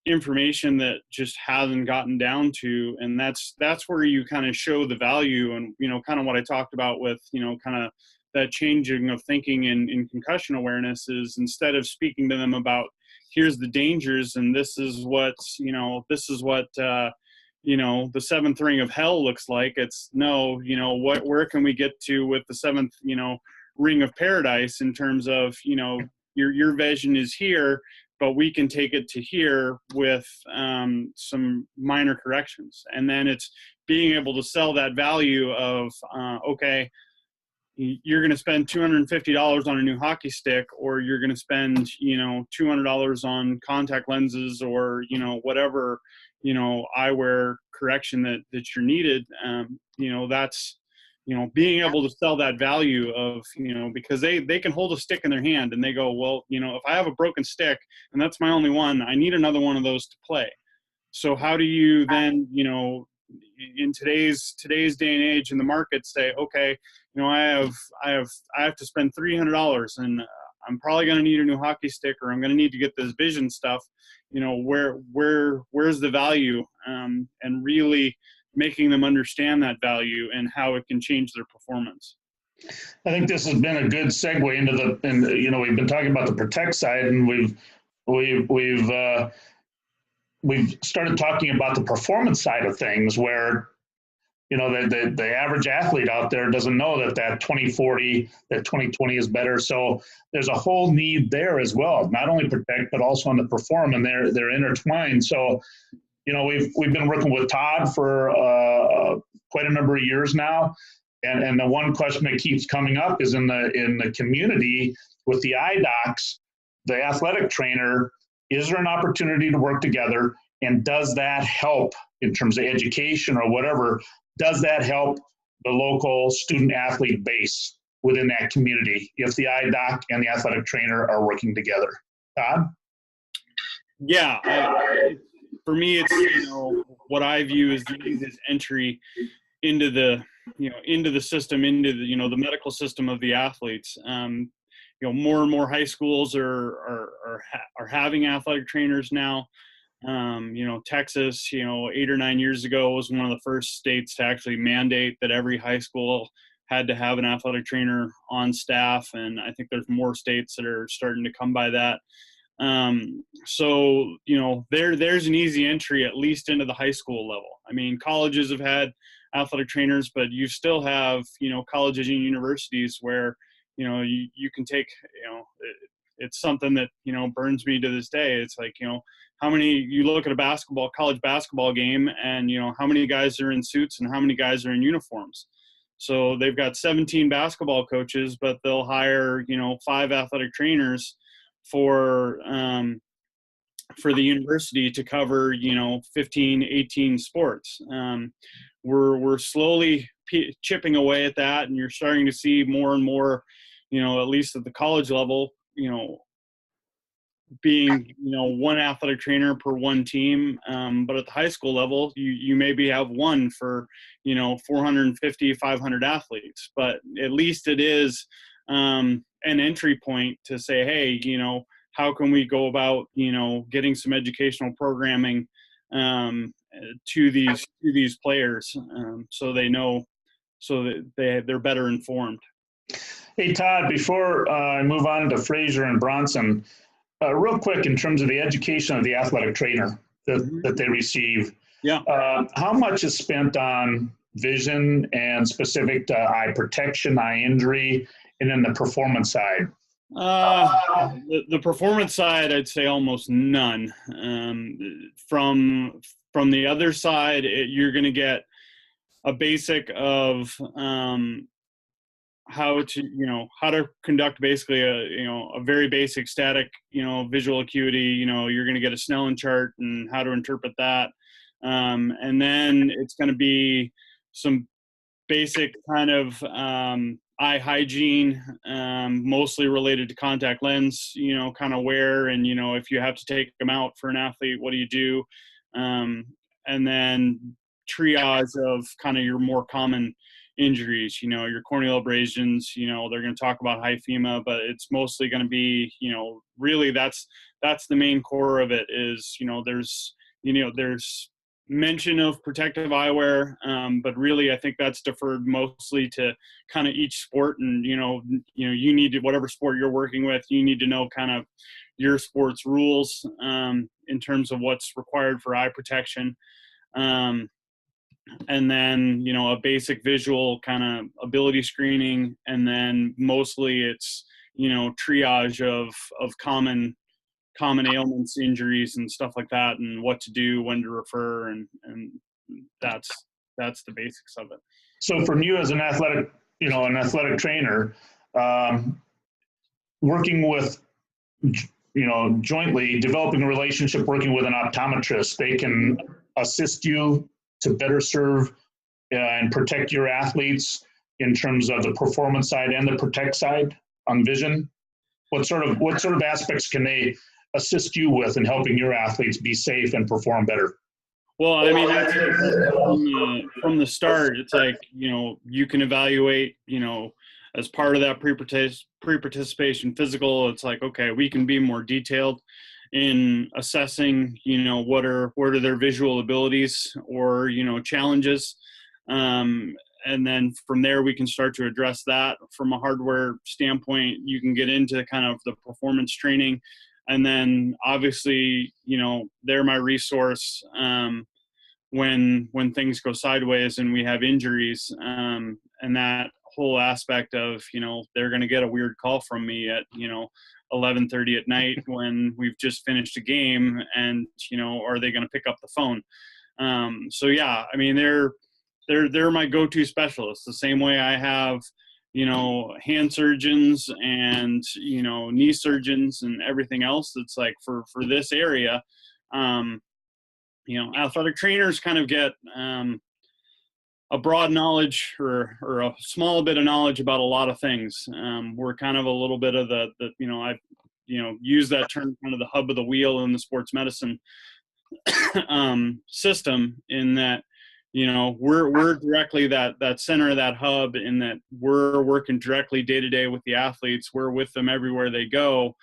information that just hasn't gotten down to, and that's where you kind of show the value. And, you know, kind of what I talked about with, you know, kind of that changing of thinking in concussion awareness is instead of speaking to them about here's the dangers and this is what you know the seventh ring of hell looks like, it's no, you know, where can we get to with the seventh, you know, ring of paradise in terms of, your vision is here, but we can take it to here with some minor corrections. And then it's being able to sell that value of, okay, you're going to spend $250 on a new hockey stick, or you're going to spend, $200 on contact lenses, or, whatever, eyewear correction that you're needed. That's, being able to sell that value of, because they can hold a stick in their hand and they go, well, if I have a broken stick and that's my only one, I need another one of those to play. So how do you then, in today's day and age in the market, say, okay, I have to spend $300, and I'm probably going to need a new hockey stick, or I'm going to need to get this vision stuff. Where's the value, and really making them understand that value and how it can change their performance. I think this has been a good segue into we've been talking about the protect side, and we've started talking about the performance side of things, where the average athlete out there doesn't know that 2040, that 2020 is better. So there's a whole need there as well, not only protect, but also on the perform, and they're intertwined. So, we've been working with Todd for quite a number of years now. And the one question that keeps coming up is in the community with the eye docs, the athletic trainer, is there an opportunity to work together? And does that help in terms of education or whatever? Does that help the local student athlete base within that community if the eye doc and the athletic trainer are working together? Todd? Yeah, for me, it's what I view as the easiest entry into the system, into the medical system of the athletes. More and more high schools are having athletic trainers now. Texas, 8 or 9 years ago was one of the first states to actually mandate that every high school had to have an athletic trainer on staff. And I think there's more states that are starting to come by that. So, there's an easy entry, at least into the high school level. I mean, colleges have had athletic trainers, but you still have, colleges and universities where, you can take, it's something that, burns me to this day. It's like, how many, you look at a college basketball game, and, how many guys are in suits and how many guys are in uniforms. So they've got 17 basketball coaches, but they'll hire, 5 athletic trainers for the university to cover, 15, 18 sports. We're slowly chipping away at that, and you're starting to see more and more, at least at the college level, being, one athletic trainer per one team. But at the high school level, you maybe have one for, 450, 500 athletes, but at least it is an entry point to say, hey, how can we go about, getting some educational programming to these players, so they know, so that they're better informed. Hey, Todd, before I move on to Fraser and Bronson, real quick, in terms of the education of the athletic trainer that they receive, yeah, how much is spent on vision and specific to eye protection, eye injury, and then the performance side? The performance side, I'd say almost none. From the other side, you're going to get a basic of how to conduct basically a very basic static, visual acuity. You're going to get a Snellen chart and how to interpret that. And then it's going to be some basic kind of eye hygiene, mostly related to contact lens, kind of wear, and, if you have to take them out for an athlete, what do you do? And then triage of kind of your more common injuries, your corneal abrasions, they're going to talk about hyphema, but it's mostly going to be, really that's the main core of it is, there's mention of protective eyewear, but really I think that's deferred mostly to kind of each sport, and you need to, whatever sport you're working with, you need to know kind of your sport's rules in terms of what's required for eye protection. and then, you know, a basic visual kind of ability screening. And then mostly it's, you know, triage of common ailments, injuries and stuff like that, and what to do, when to refer. And that's the basics of it. So from you as an athletic trainer, working with, you know, jointly developing a relationship, working with an optometrist, they can assist you to better serve and protect your athletes in terms of the performance side and the protect side on vision. What sort of aspects can they assist you with in helping your athletes be safe and perform better? Well, I mean, that's from the start, it's like, you know, you can evaluate, you know, as part of that pre-participation physical, it's like, okay, we can be more detailed in assessing, you know, what are their visual abilities or, you know, challenges. And then from there, we can start to address that. From a hardware standpoint, you can get into kind of the performance training. And then obviously, you know, they're my resource when things go sideways and we have injuries, and that whole aspect of, you know, they're going to get a weird call from me at, you know, 11:30 at night when we've just finished a game, and, you know, are they going to pick up the phone? So yeah, I mean, they're my go-to specialists, the same way I have, you know, hand surgeons and, you know, knee surgeons and everything else. It's like for this area, you know, athletic trainers kind of get a broad knowledge or a small bit of knowledge about a lot of things. We're kind of a little bit of the you know, I, you know, use that term, kind of the hub of the wheel in the sports medicine system, in that, you know, we're directly that center, that hub, in that we're working directly day to day with the athletes. We're with them everywhere they go.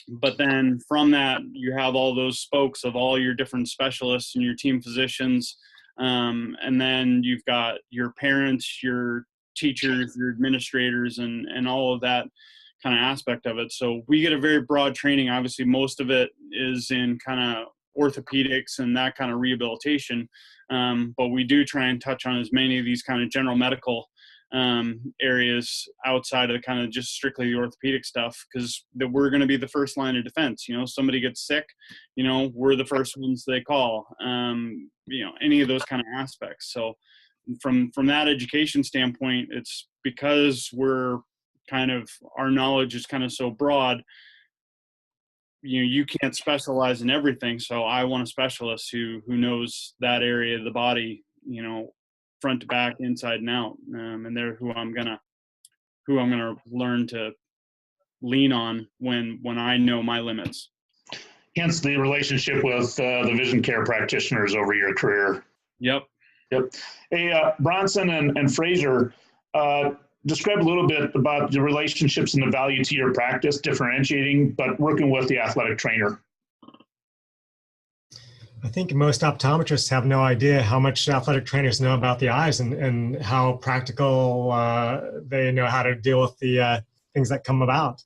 But then from that, you have all those spokes of all your different specialists and your team physicians. And then you've got your parents, your teachers, your administrators, and all of that kind of aspect of it. So we get a very broad training. Obviously, most of it is in kind of orthopedics and that kind of rehabilitation. But we do try and touch on as many of these kind of general medical areas outside of kind of just strictly the orthopedic stuff, because we're going to be the first line of defense. You know, somebody gets sick, you know, we're the first ones they call, you know, any of those kind of aspects. So from that education standpoint, it's because we're kind of, our knowledge is kind of so broad, you know, you can't specialize in everything. So I want a specialist who knows that area of the body, you know, front to back, inside and out. And they're who I'm gonna learn to lean on when I know my limits. Hence the relationship with the vision care practitioners over your career. Yep. Hey, Bronson and Fraser, describe a little bit about the relationships and the value to your practice, differentiating, but working with the athletic trainer. I think most optometrists have no idea how much athletic trainers know about the eyes and how practical they know how to deal with the things that come about.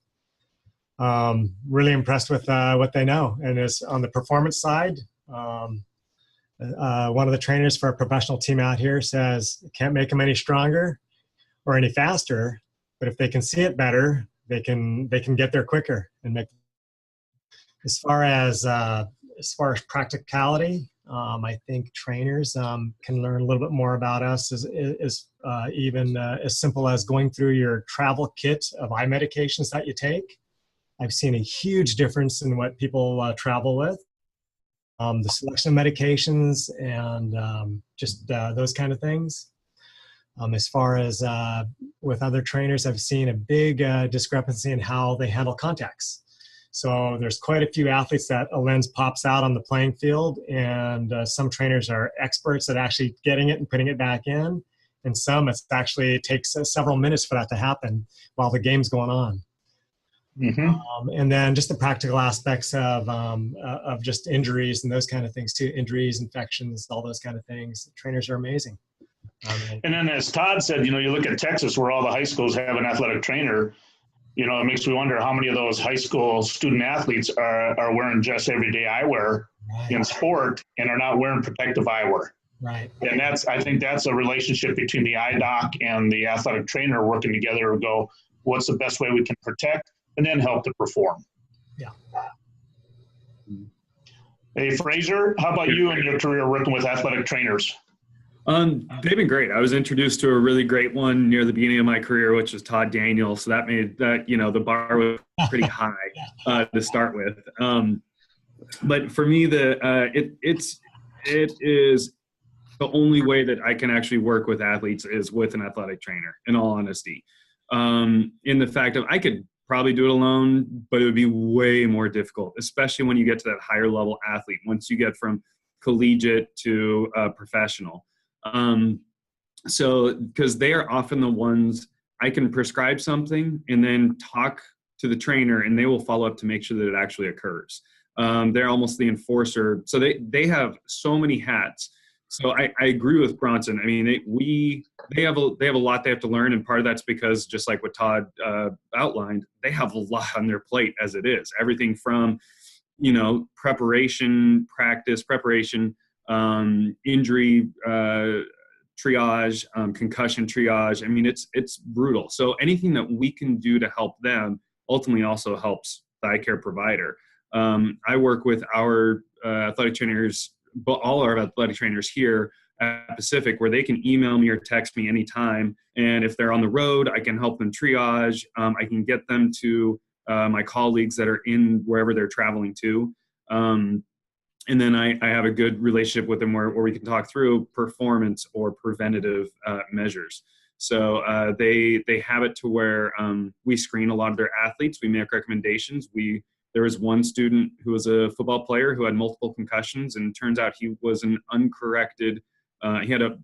Really impressed with what they know. And it's on the performance side. One of the trainers for a professional team out here says, can't make them any stronger or any faster, but if they can see it better, they can get there quicker and make. As far as practicality, I think trainers can learn a little bit more about us, even as simple as going through your travel kit of eye medications that you take. I've seen a huge difference in what people travel with, the selection of medications and just those kind of things. As far as with other trainers, I've seen a big discrepancy in how they handle contacts. So there's quite a few athletes that a lens pops out on the playing field, and some trainers are experts at actually getting it and putting it back in, and some it takes several minutes for that to happen while the game's going on. Mm-hmm. And then just the practical aspects of just injuries and those kind of things too, injuries, infections, all those kind of things. Trainers are amazing. And then as Todd said, you know, you look at Texas where all the high schools have an athletic trainer. You know, it makes me wonder how many of those high school student athletes are wearing just everyday eyewear in sport and are not wearing protective eyewear. Right. And I think that's a relationship between the eye doc and the athletic trainer working together to go, what's the best way we can protect and then help to perform. Yeah. Hey, Fraser, how about you in your career working with athletic trainers? They've been great. I was introduced to a really great one near the beginning of my career, which was Todd Daniel. So that made that, the bar was pretty high to start with. But for me, it is the only way that I can actually work with athletes is with an athletic trainer, in all honesty. In the fact of I could probably do it alone, but it would be way more difficult, especially when you get to that higher level athlete, once you get from collegiate to professional. So, because they are often the ones I can prescribe something and then talk to the trainer and they will follow up to make sure that it actually occurs. They're almost the enforcer. So they have so many hats. So I agree with Bronson. I mean, they have a lot they have to learn, and part of that's because, just like what Todd outlined, they have a lot on their plate as it is. Everything from preparation, practice preparation, injury triage, concussion triage. I mean, it's brutal. So anything that we can do to help them ultimately also helps the eye care provider. I work with our athletic trainers, but all our athletic trainers here at Pacific, where they can email me or text me anytime. And if they're on the road, I can help them triage. I can get them to my colleagues that are in wherever they're traveling to. And then I have a good relationship with them where we can talk through performance or preventative measures. So they have it to where we screen a lot of their athletes. We make recommendations. There was one student who was a football player who had multiple concussions, and it turns out he was an uncorrected, he had a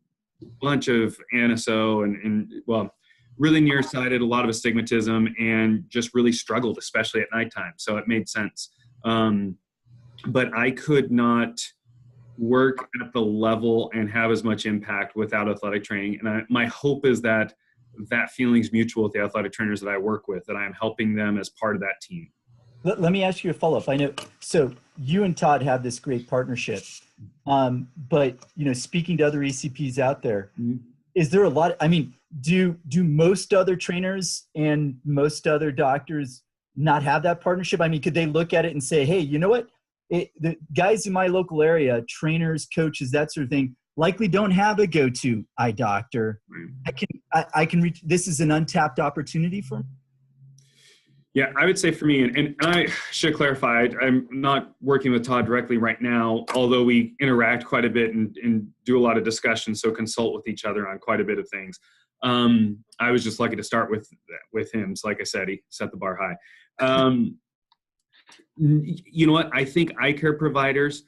bunch of ANSO and really nearsighted, a lot of astigmatism, and just really struggled, especially at nighttime. So it made sense. But I could not work at the level and have as much impact without athletic training. And my hope is that feeling is mutual with the athletic trainers that I work with, that I am helping them as part of that team. Let me ask you a follow-up. I know, so you and Todd have this great partnership, but speaking to other ECPs out there, is there a lot? I mean, do most other trainers and most other doctors not have that partnership? I mean, could they look at it and say, hey, you know what? The guys in my local area, trainers, coaches, that sort of thing, likely don't have a go-to eye doctor. I can reach. This is an untapped opportunity for me. Yeah, I would say for me, and I should clarify, I'm not working with Todd directly right now, although we interact quite a bit and do a lot of discussion, so consult with each other on quite a bit of things. I was just lucky to start with him. So like I said, he set the bar high. You know what? I think eye care providers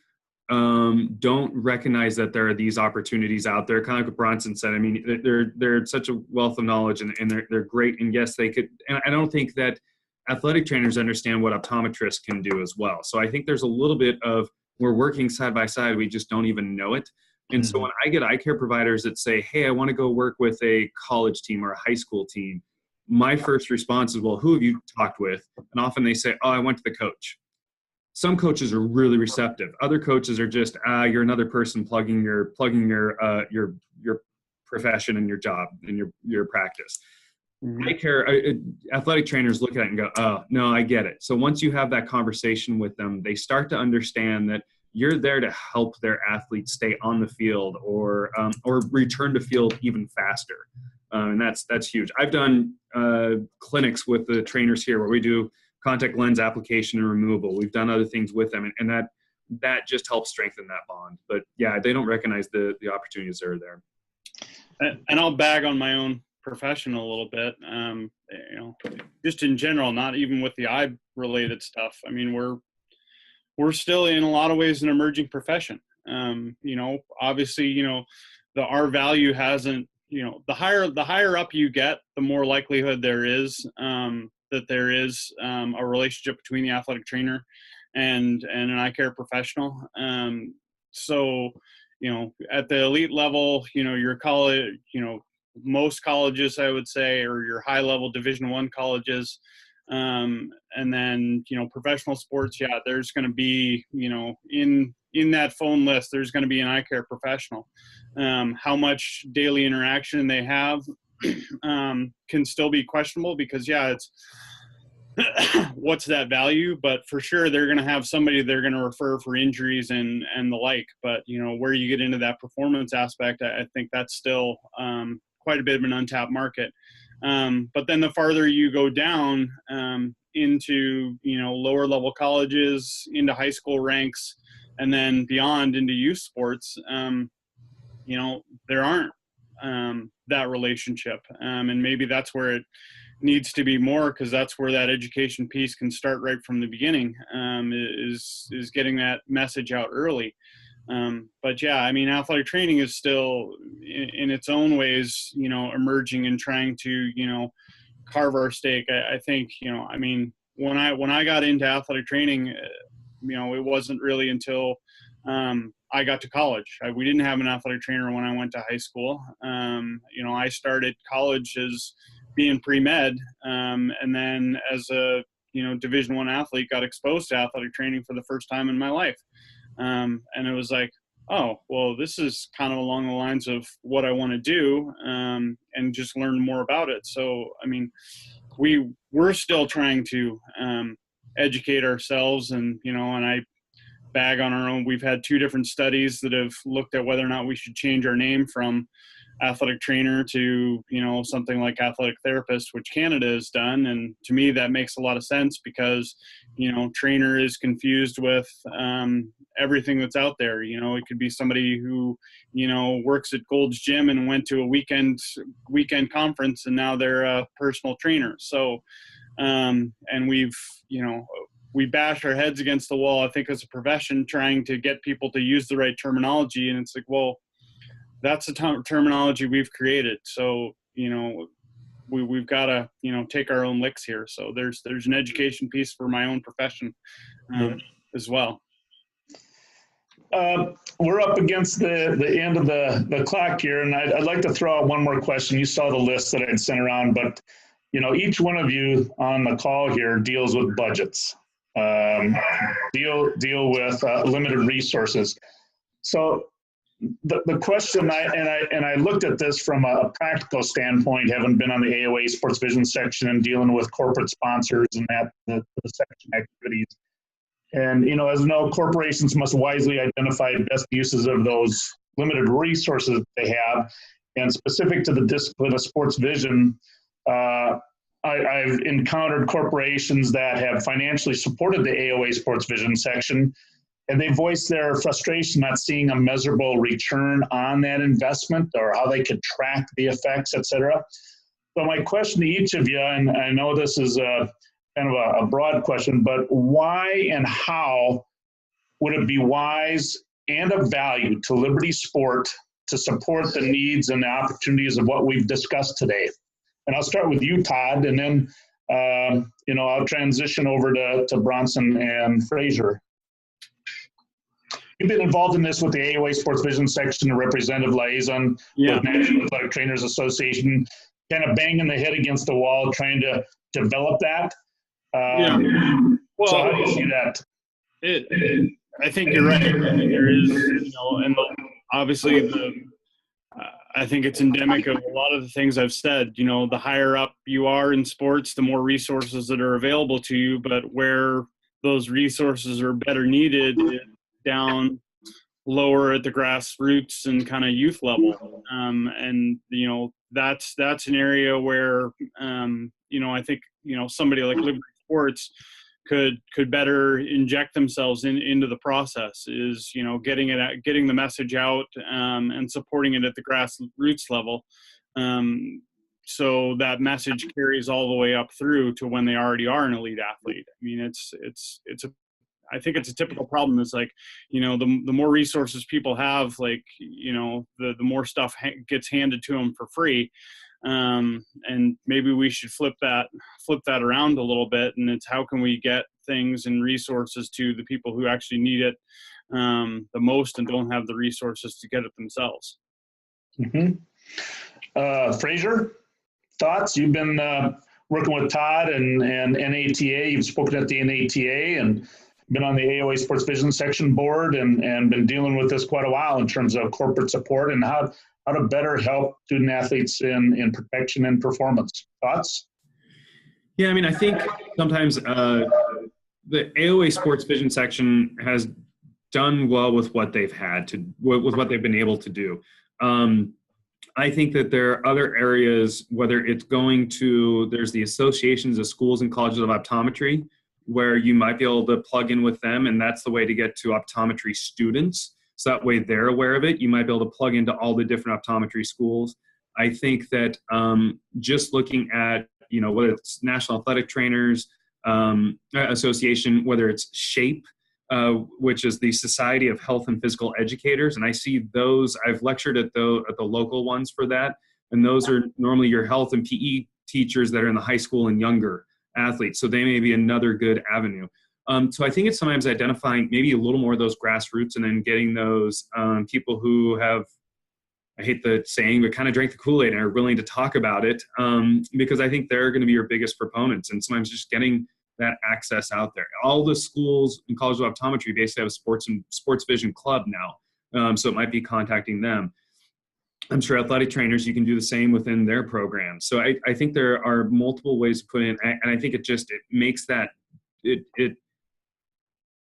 don't recognize that there are these opportunities out there. Kind of like what Bronson said. I mean, they're such a wealth of knowledge, and they're great. And yes, they could. And I don't think that athletic trainers understand what optometrists can do as well. So I think there's a little bit of we're working side by side. We just don't even know it. And so when I get eye care providers that say, hey, I want to go work with a college team or a high school team, my first response is, well, who have you talked with? And often they say, oh, I went to the coach. Some coaches are really receptive. Other coaches are just, you're another person plugging your profession and your job and your practice. Eye care, athletic trainers look at it and go, oh, no, I get it. So once you have that conversation with them, they start to understand that you're there to help their athletes stay on the field or return to field even faster. And that's huge. I've done clinics with the trainers here where we do contact lens application and removal. We've done other things with them, and that just helps strengthen that bond. But yeah, they don't recognize the opportunities that are there. And I'll bag on my own profession a little bit. Just in general, not even with the eye related stuff. I mean, we're still in a lot of ways an emerging profession. Obviously, the R value hasn't, the higher up you get, the more likelihood there is that there is a relationship between the athletic trainer and an eye care professional. So, at the elite level, your college, most colleges, I would say, or your high level Division I colleges, and then, professional sports, yeah, there's going to be, in in that phone list, there's going to be an eye care professional. How much daily interaction they have can still be questionable, because it's what's that value, but for sure they're going to have somebody they're going to refer for injuries and the like. But where you get into that performance aspect, I think that's still quite a bit of an untapped market. But then the farther you go down into lower level colleges, into high school ranks, and then beyond into youth sports, there aren't that relationship, and maybe that's where it needs to be more, because that's where that education piece can start right from the beginning, is getting that message out early. But athletic training is still in its own ways, emerging and trying to, carve our stake. I think, when I got into athletic training, it wasn't really until I got to college. We didn't have an athletic trainer when I went to high school. I started college as being pre-med, and then as a Division I athlete, got exposed to athletic training for the first time in my life. And it was like, oh, well, this is kind of along the lines of what I want to do, and just learn more about it. So, we're still trying to educate ourselves, and I bag on our own. We've had 2 different studies that have looked at whether or not we should change our name from athletic trainer to something like athletic therapist, which Canada has done. And to me, that makes a lot of sense, because trainer is confused with everything that's out there. It could be somebody who works at Gold's Gym and went to a weekend conference, and now they're a personal trainer. So and we bash our heads against the wall, I think, as a profession, trying to get people to use the right terminology. And it's like, well, that's the terminology we've created. So, we've got to, take our own licks here. So there's an education piece for my own profession as well. We're up against the end of the clock here, and I'd like to throw out one more question. You saw the list that I'd sent around, but each one of you on the call here deals with budgets, deal with limited resources. So the question, I looked at this from a practical standpoint, having been on the AOA Sports Vision section and dealing with corporate sponsors and the section activities. And, as you know, corporations must wisely identify best uses of those limited resources they have. And specific to the discipline of sports vision, I've encountered corporations that have financially supported the AOA Sports Vision section, and they voice their frustration not seeing a measurable return on that investment, or how they could track the effects, et cetera. So my question to each of you, and I know this is kind of a broad question, but why and how would it be wise and of value to Liberty Sport to support the needs and the opportunities of what we've discussed today? And I'll start with you, Todd, and then I'll transition over to Bronson and Fraser. You've been involved in this with the AOA Sports Vision section, a representative liaison with National Athletic Trainers Association, kind of banging the head against the wall, trying to develop that. Well, so how do you see that? I think you're right. There is, and obviously I think it's endemic of a lot of the things I've said. The higher up you are in sports, the more resources that are available to you, but where those resources are better needed is down lower at the grassroots and kind of youth level. And that's an area where I think somebody like Liberty Sports could better inject themselves into the process, is getting the message out, and supporting it at the grassroots level, so that message carries all the way up through to when they already are an elite athlete. I think it's a typical problem. Is like, the more resources people have, like, the more stuff gets handed to them for free. And maybe we should flip that around a little bit. And it's, how can we get things and resources to the people who actually need it the most and don't have the resources to get it themselves? Mm-hmm. Fraser, thoughts? You've been working with Todd and NATA. You've spoken at the NATA, and been on the AOA Sports Vision Section board and been dealing with this quite a while in terms of corporate support and how to better help student athletes in protection and performance. Thoughts? Yeah, I mean, I think sometimes the AOA Sports Vision Section has done well with what they've had to, with what they've been able to do. I think that there are other areas, whether it's going to, there's the associations of schools and colleges of optometry, where you might be able to plug in with them, and that's the way to get to optometry students. So that way they're aware of it. You might be able to plug into all the different optometry schools. I think that just looking at, you know, whether it's National Athletic Trainers Association, whether it's SHAPE, which is the Society of Health and Physical Educators. And I see those, I've lectured at the local ones for that. And those are normally your health and PE teachers that are in the high school and younger athletes. So they may be another good avenue. So I think it's sometimes identifying maybe a little more of those grassroots and then getting those people who have, I hate the saying, but kind of drank the Kool-Aid and are willing to talk about it, because I think they're going to be your biggest proponents. And sometimes just getting that access out there. All the schools and colleges of optometry basically have a sports vision club now. So it might be contacting them. I'm sure athletic trainers, you can do the same within their programs. So I think there are multiple ways to put in, and I think it makes that, it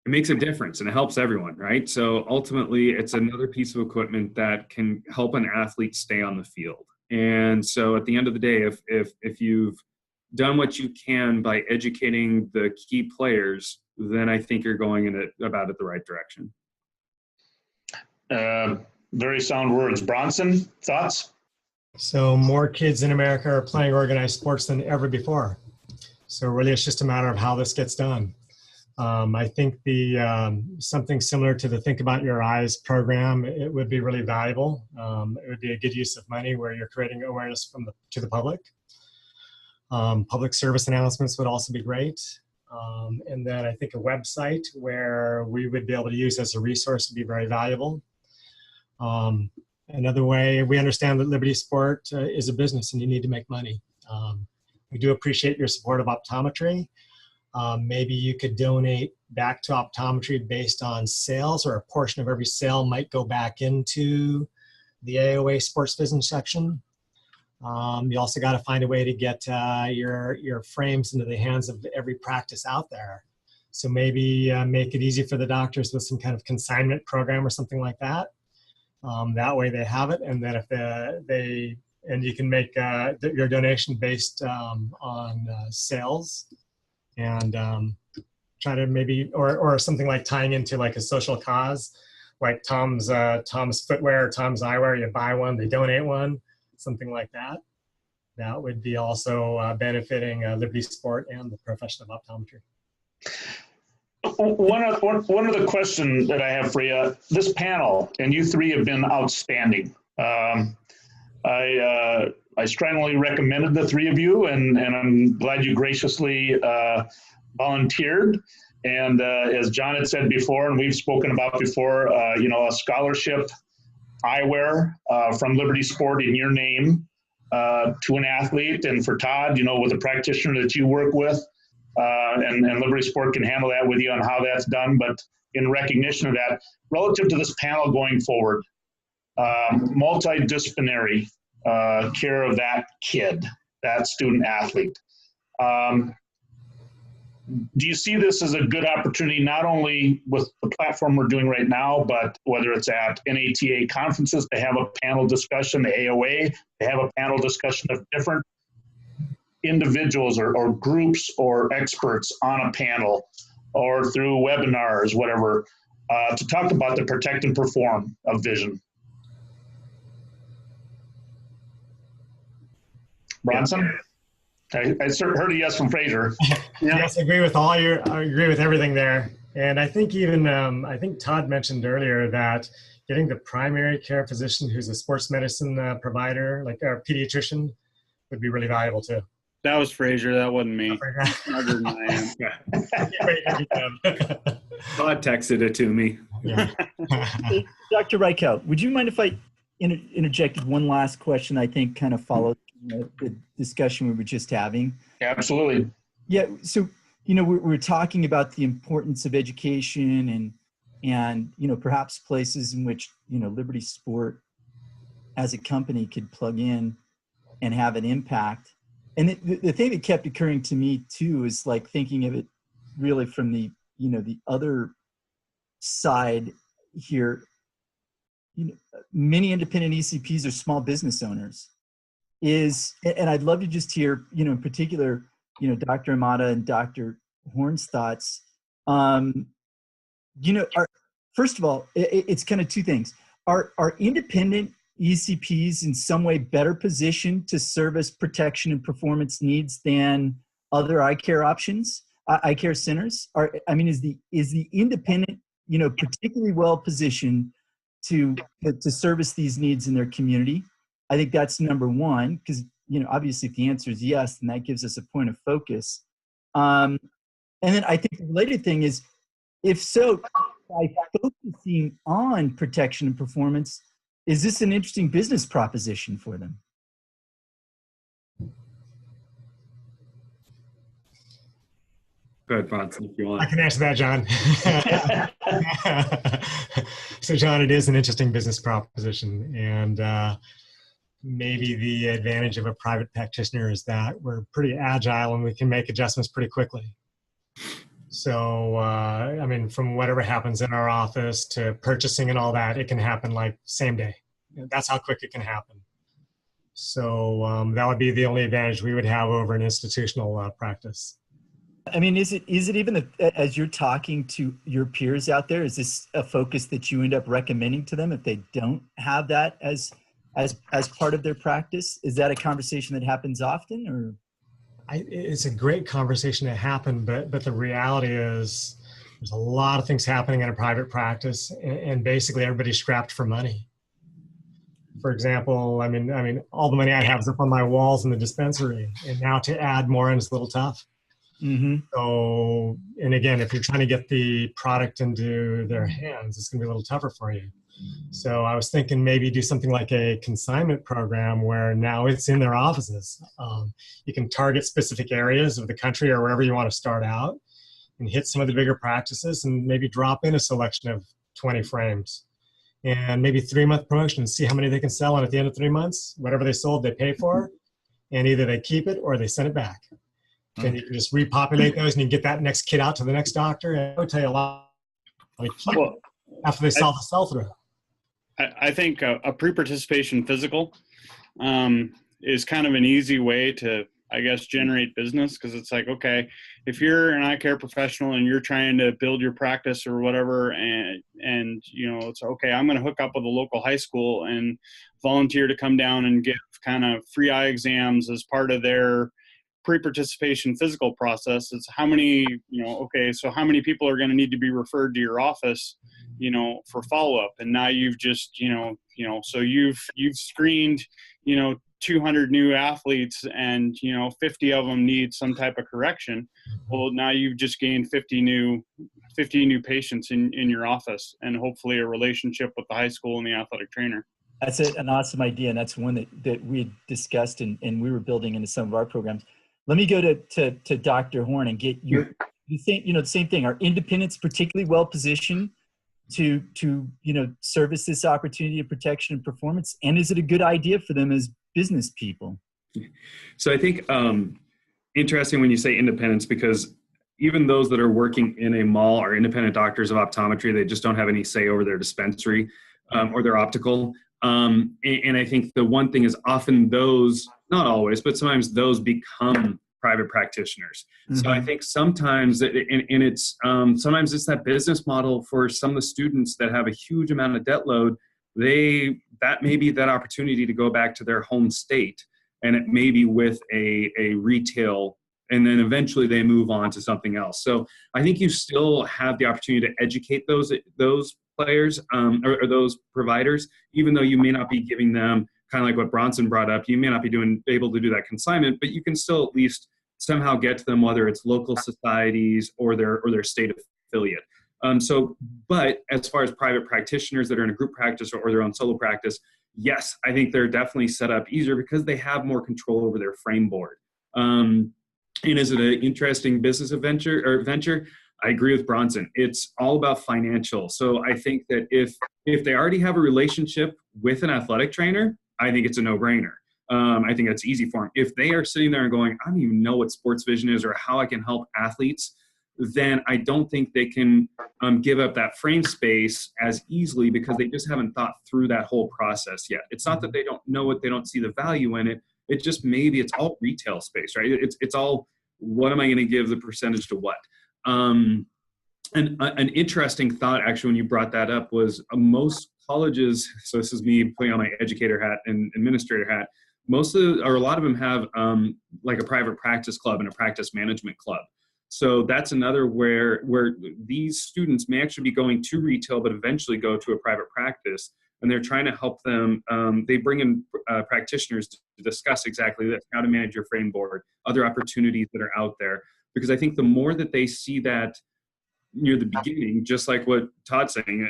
makes a difference and it helps everyone, right? So ultimately it's another piece of equipment that can help an athlete stay on the field. And so at the end of the day, if you've done what you can by educating the key players, then I think you're going about it the right direction. Very sound words. Bronson, thoughts? So more kids in America are playing organized sports than ever before. So really it's just a matter of how this gets done. I think something similar to the Think About Your Eyes program, it would be really valuable. It would be a good use of money where you're creating awareness to the public. Public service announcements would also be great. And then I think a website where we would be able to use as a resource would be very valuable. Another way, we understand that Liberty Sport is a business and you need to make money. We do appreciate your support of optometry. Maybe you could donate back to optometry based on sales, or a portion of every sale might go back into the AOA Sports Vision section. You also got to find a way to get your frames into the hands of every practice out there. So maybe make it easy for the doctors with some kind of consignment program or something like that. That way they have it, and then if and you can make your donation based on sales, and try to maybe, or something like tying into like a social cause, like Tom's footwear, Tom's eyewear. You buy one, they donate one. Something like that. That would be also benefiting Liberty Sport and the profession of optometry. One other question that I have for you: this panel and you three have been outstanding. I strongly recommended the three of you, and I'm glad you graciously volunteered. And as John had said before, and we've spoken about before, a scholarship eyewear from Liberty Sport in your name to an athlete, and for Todd, with a practitioner that you work with, and Liberty Sport can handle that with you on how that's done. But in recognition of that, relative to this panel going forward, multidisciplinary care of that kid, that student athlete. Do you see this as a good opportunity, not only with the platform we're doing right now, but whether it's at NATA conferences to have a panel discussion, the AOA, to have a panel discussion of different individuals or groups or experts on a panel, or through webinars, whatever, to talk about the protect and perform of vision? Bronson? I heard a yes from Fraser. Yeah. Yes, I agree with I agree with everything there. And I think even, I think Todd mentioned earlier that getting the primary care physician who's a sports medicine provider, like our pediatrician, would be really valuable too. That was Fraser. That wasn't me. Smarter than I am. Todd texted it to me. Yeah. Hey, Dr. Reichow, would you mind if I interjected one last question? I think kind of follows the discussion we were just having. Absolutely. Yeah. So we're talking about the importance of education and perhaps places in which Liberty Sport as a company could plug in and have an impact. And the thing that kept occurring to me too is like thinking of it really from the the other side here. Many independent ECPs are small business owners. And I'd love to just hear in particular Dr. Amata and Dr. Horn's thoughts. First of all, it's kind of two things. Are independent ECPs in some way better positioned to service protection and performance needs than other eye care options, eye care centers? Is the independent, particularly well positioned to service these needs in their community? I think that's number one, because obviously if the answer is yes, then that gives us a point of focus. And then I think the related thing is, if so, by focusing on protection and performance, is this an interesting business proposition for them? Go ahead, Bronson, if you want. I can answer that, John. So, John, it is an interesting business proposition. And maybe the advantage of a private practitioner is that we're pretty agile and we can make adjustments pretty quickly. So, from whatever happens in our office to purchasing and all that, it can happen like same day. That's how quick it can happen. So that would be the only advantage we would have over an institutional practice. Is it even as you're talking to your peers out there, is this a focus that you end up recommending to them if they don't have that as part of their practice? Is that a conversation that happens often, or? It's a great conversation to happen, but the reality is there's a lot of things happening in a private practice, and basically everybody's strapped for money. For example, all the money I have is up on my walls in the dispensary, and now to add more in is a little tough. Mm-hmm. So, and again, if you're trying to get the product into their hands, it's going to be a little tougher for you. So I was thinking maybe do something like a consignment program where now it's in their offices. You can target specific areas of the country or wherever you want to start out and hit some of the bigger practices and maybe drop in a selection of 20 frames and maybe 3-month promotion and see how many they can sell. And at the end of 3 months, whatever they sold, they pay for, and either they keep it or they send it back. Then you can just repopulate those and you can get that next kit out to the next doctor. And I would tell you a lot after they saw the sell-through. I think a pre-participation physical is kind of an easy way to, generate business, because it's like, okay, if you're an eye care professional and you're trying to build your practice or whatever, and it's okay, I'm going to hook up with a local high school and volunteer to come down and give kind of free eye exams as part of their pre-participation physical process. It's how many, so how many people are going to need to be referred to your office, for follow-up. And now you've just, so you've screened, 200 new athletes and, 50 of them need some type of correction. Well, now you've just gained 50 new patients in your office, and hopefully a relationship with the high school and the athletic trainer. That's an awesome idea. And that's one that we had discussed and we were building into some of our programs. Let me go to Dr. Horn and get the same thing. Are independents particularly well positioned to service this opportunity of protection and performance? And is it a good idea for them as business people? So I think interesting when you say independents, because even those that are working in a mall are independent doctors of optometry. They just don't have any say over their dispensary or their optical. And I think the one thing is often those, not always, but sometimes those become private practitioners. Mm-hmm. So I think sometimes, sometimes it's that business model for some of the students that have a huge amount of debt load. That may be that opportunity to go back to their home state, and it may be with a retail, and then eventually they move on to something else. So I think you still have the opportunity to educate those players or those providers, even though you may not be giving them, kind of like what Bronson brought up, you may not be able to do that consignment, but you can still at least somehow get to them, whether it's local societies or their state affiliate. But as far as private practitioners that are in a group practice or their own solo practice, yes, I think they're definitely set up easier because they have more control over their frame board. And is it an interesting business venture? I agree with Bronson. It's all about financial. So I think that if they already have a relationship with an athletic trainer, I think it's a no-brainer. I think that's easy for them. If they are sitting there and going, I don't even know what sports vision is or how I can help athletes, then I don't think they can give up that frame space as easily because they just haven't thought through that whole process yet. It's not that they don't know it, they don't see the value in it. It just maybe it's all retail space, right? It's all, what am I going to give the percentage to what? And an interesting thought, actually, when you brought that up, was most colleges, so this is me putting on my educator hat and administrator hat, a lot of them have like a private practice club and a practice management club. So that's another where these students may actually be going to retail, but eventually go to a private practice, and they're trying to help them. They bring in practitioners to discuss exactly this, how to manage your frame board, other opportunities that are out there. Because I think the more that they see that near the beginning, just like what Todd's saying,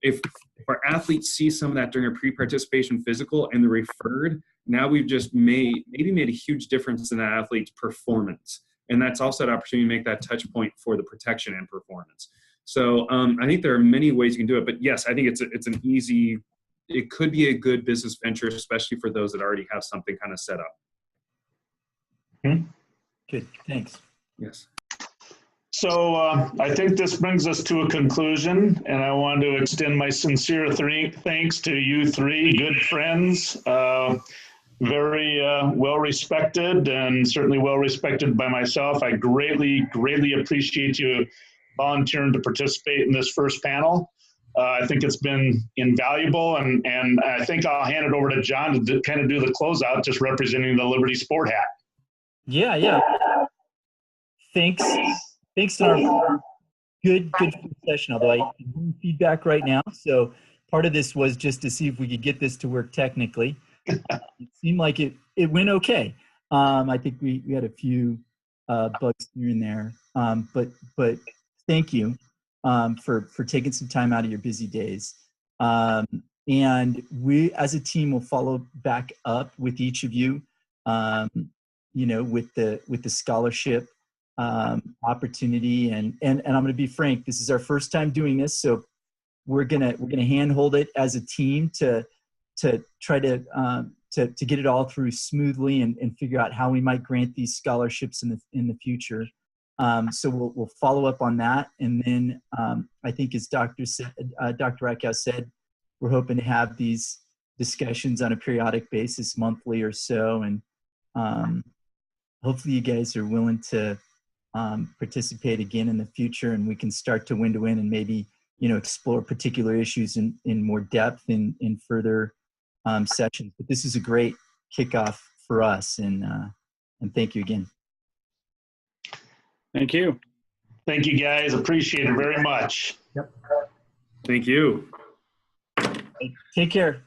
if our athletes see some of that during a pre-participation physical and they're referred, now we've just made a huge difference in that athlete's performance. And that's also an opportunity to make that touch point for the protection and performance. So I think there are many ways you can do it, but yes, I think it could be a good business venture, especially for those that already have something kind of set up. Good, thanks. Yes. So I think this brings us to a conclusion, and I want to extend my sincere thanks to you three good friends. Very well respected, and certainly well respected by myself. I greatly appreciate you volunteering to participate in this first panel. I think it's been invaluable, and I think I'll hand it over to John to kind of do the closeout, just representing the Liberty Sport hat. Yeah. Thanks to our good session, although I'm getting feedback right now. So part of this was just to see if we could get this to work technically. It seemed like it went okay. I think we had a few bugs here and there, but thank you for taking some time out of your busy days. And we as a team will follow back up with each of you, with the scholarship opportunity. And I'm going to be frank, this is our first time doing this, so we're gonna handhold it as a team to try to get it all through smoothly and figure out how we might grant these scholarships in the future. So we'll follow up on that, and then I think as Dr. Reichow said, we're hoping to have these discussions on a periodic basis, monthly or so, and hopefully you guys are willing to participate again in the future, and we can start to win-to-win and maybe explore particular issues in more depth in further sessions. But this is a great kickoff for us, and thank you again. Thank you. Thank you, guys. Appreciate it very much. Yep. Thank you. Take care.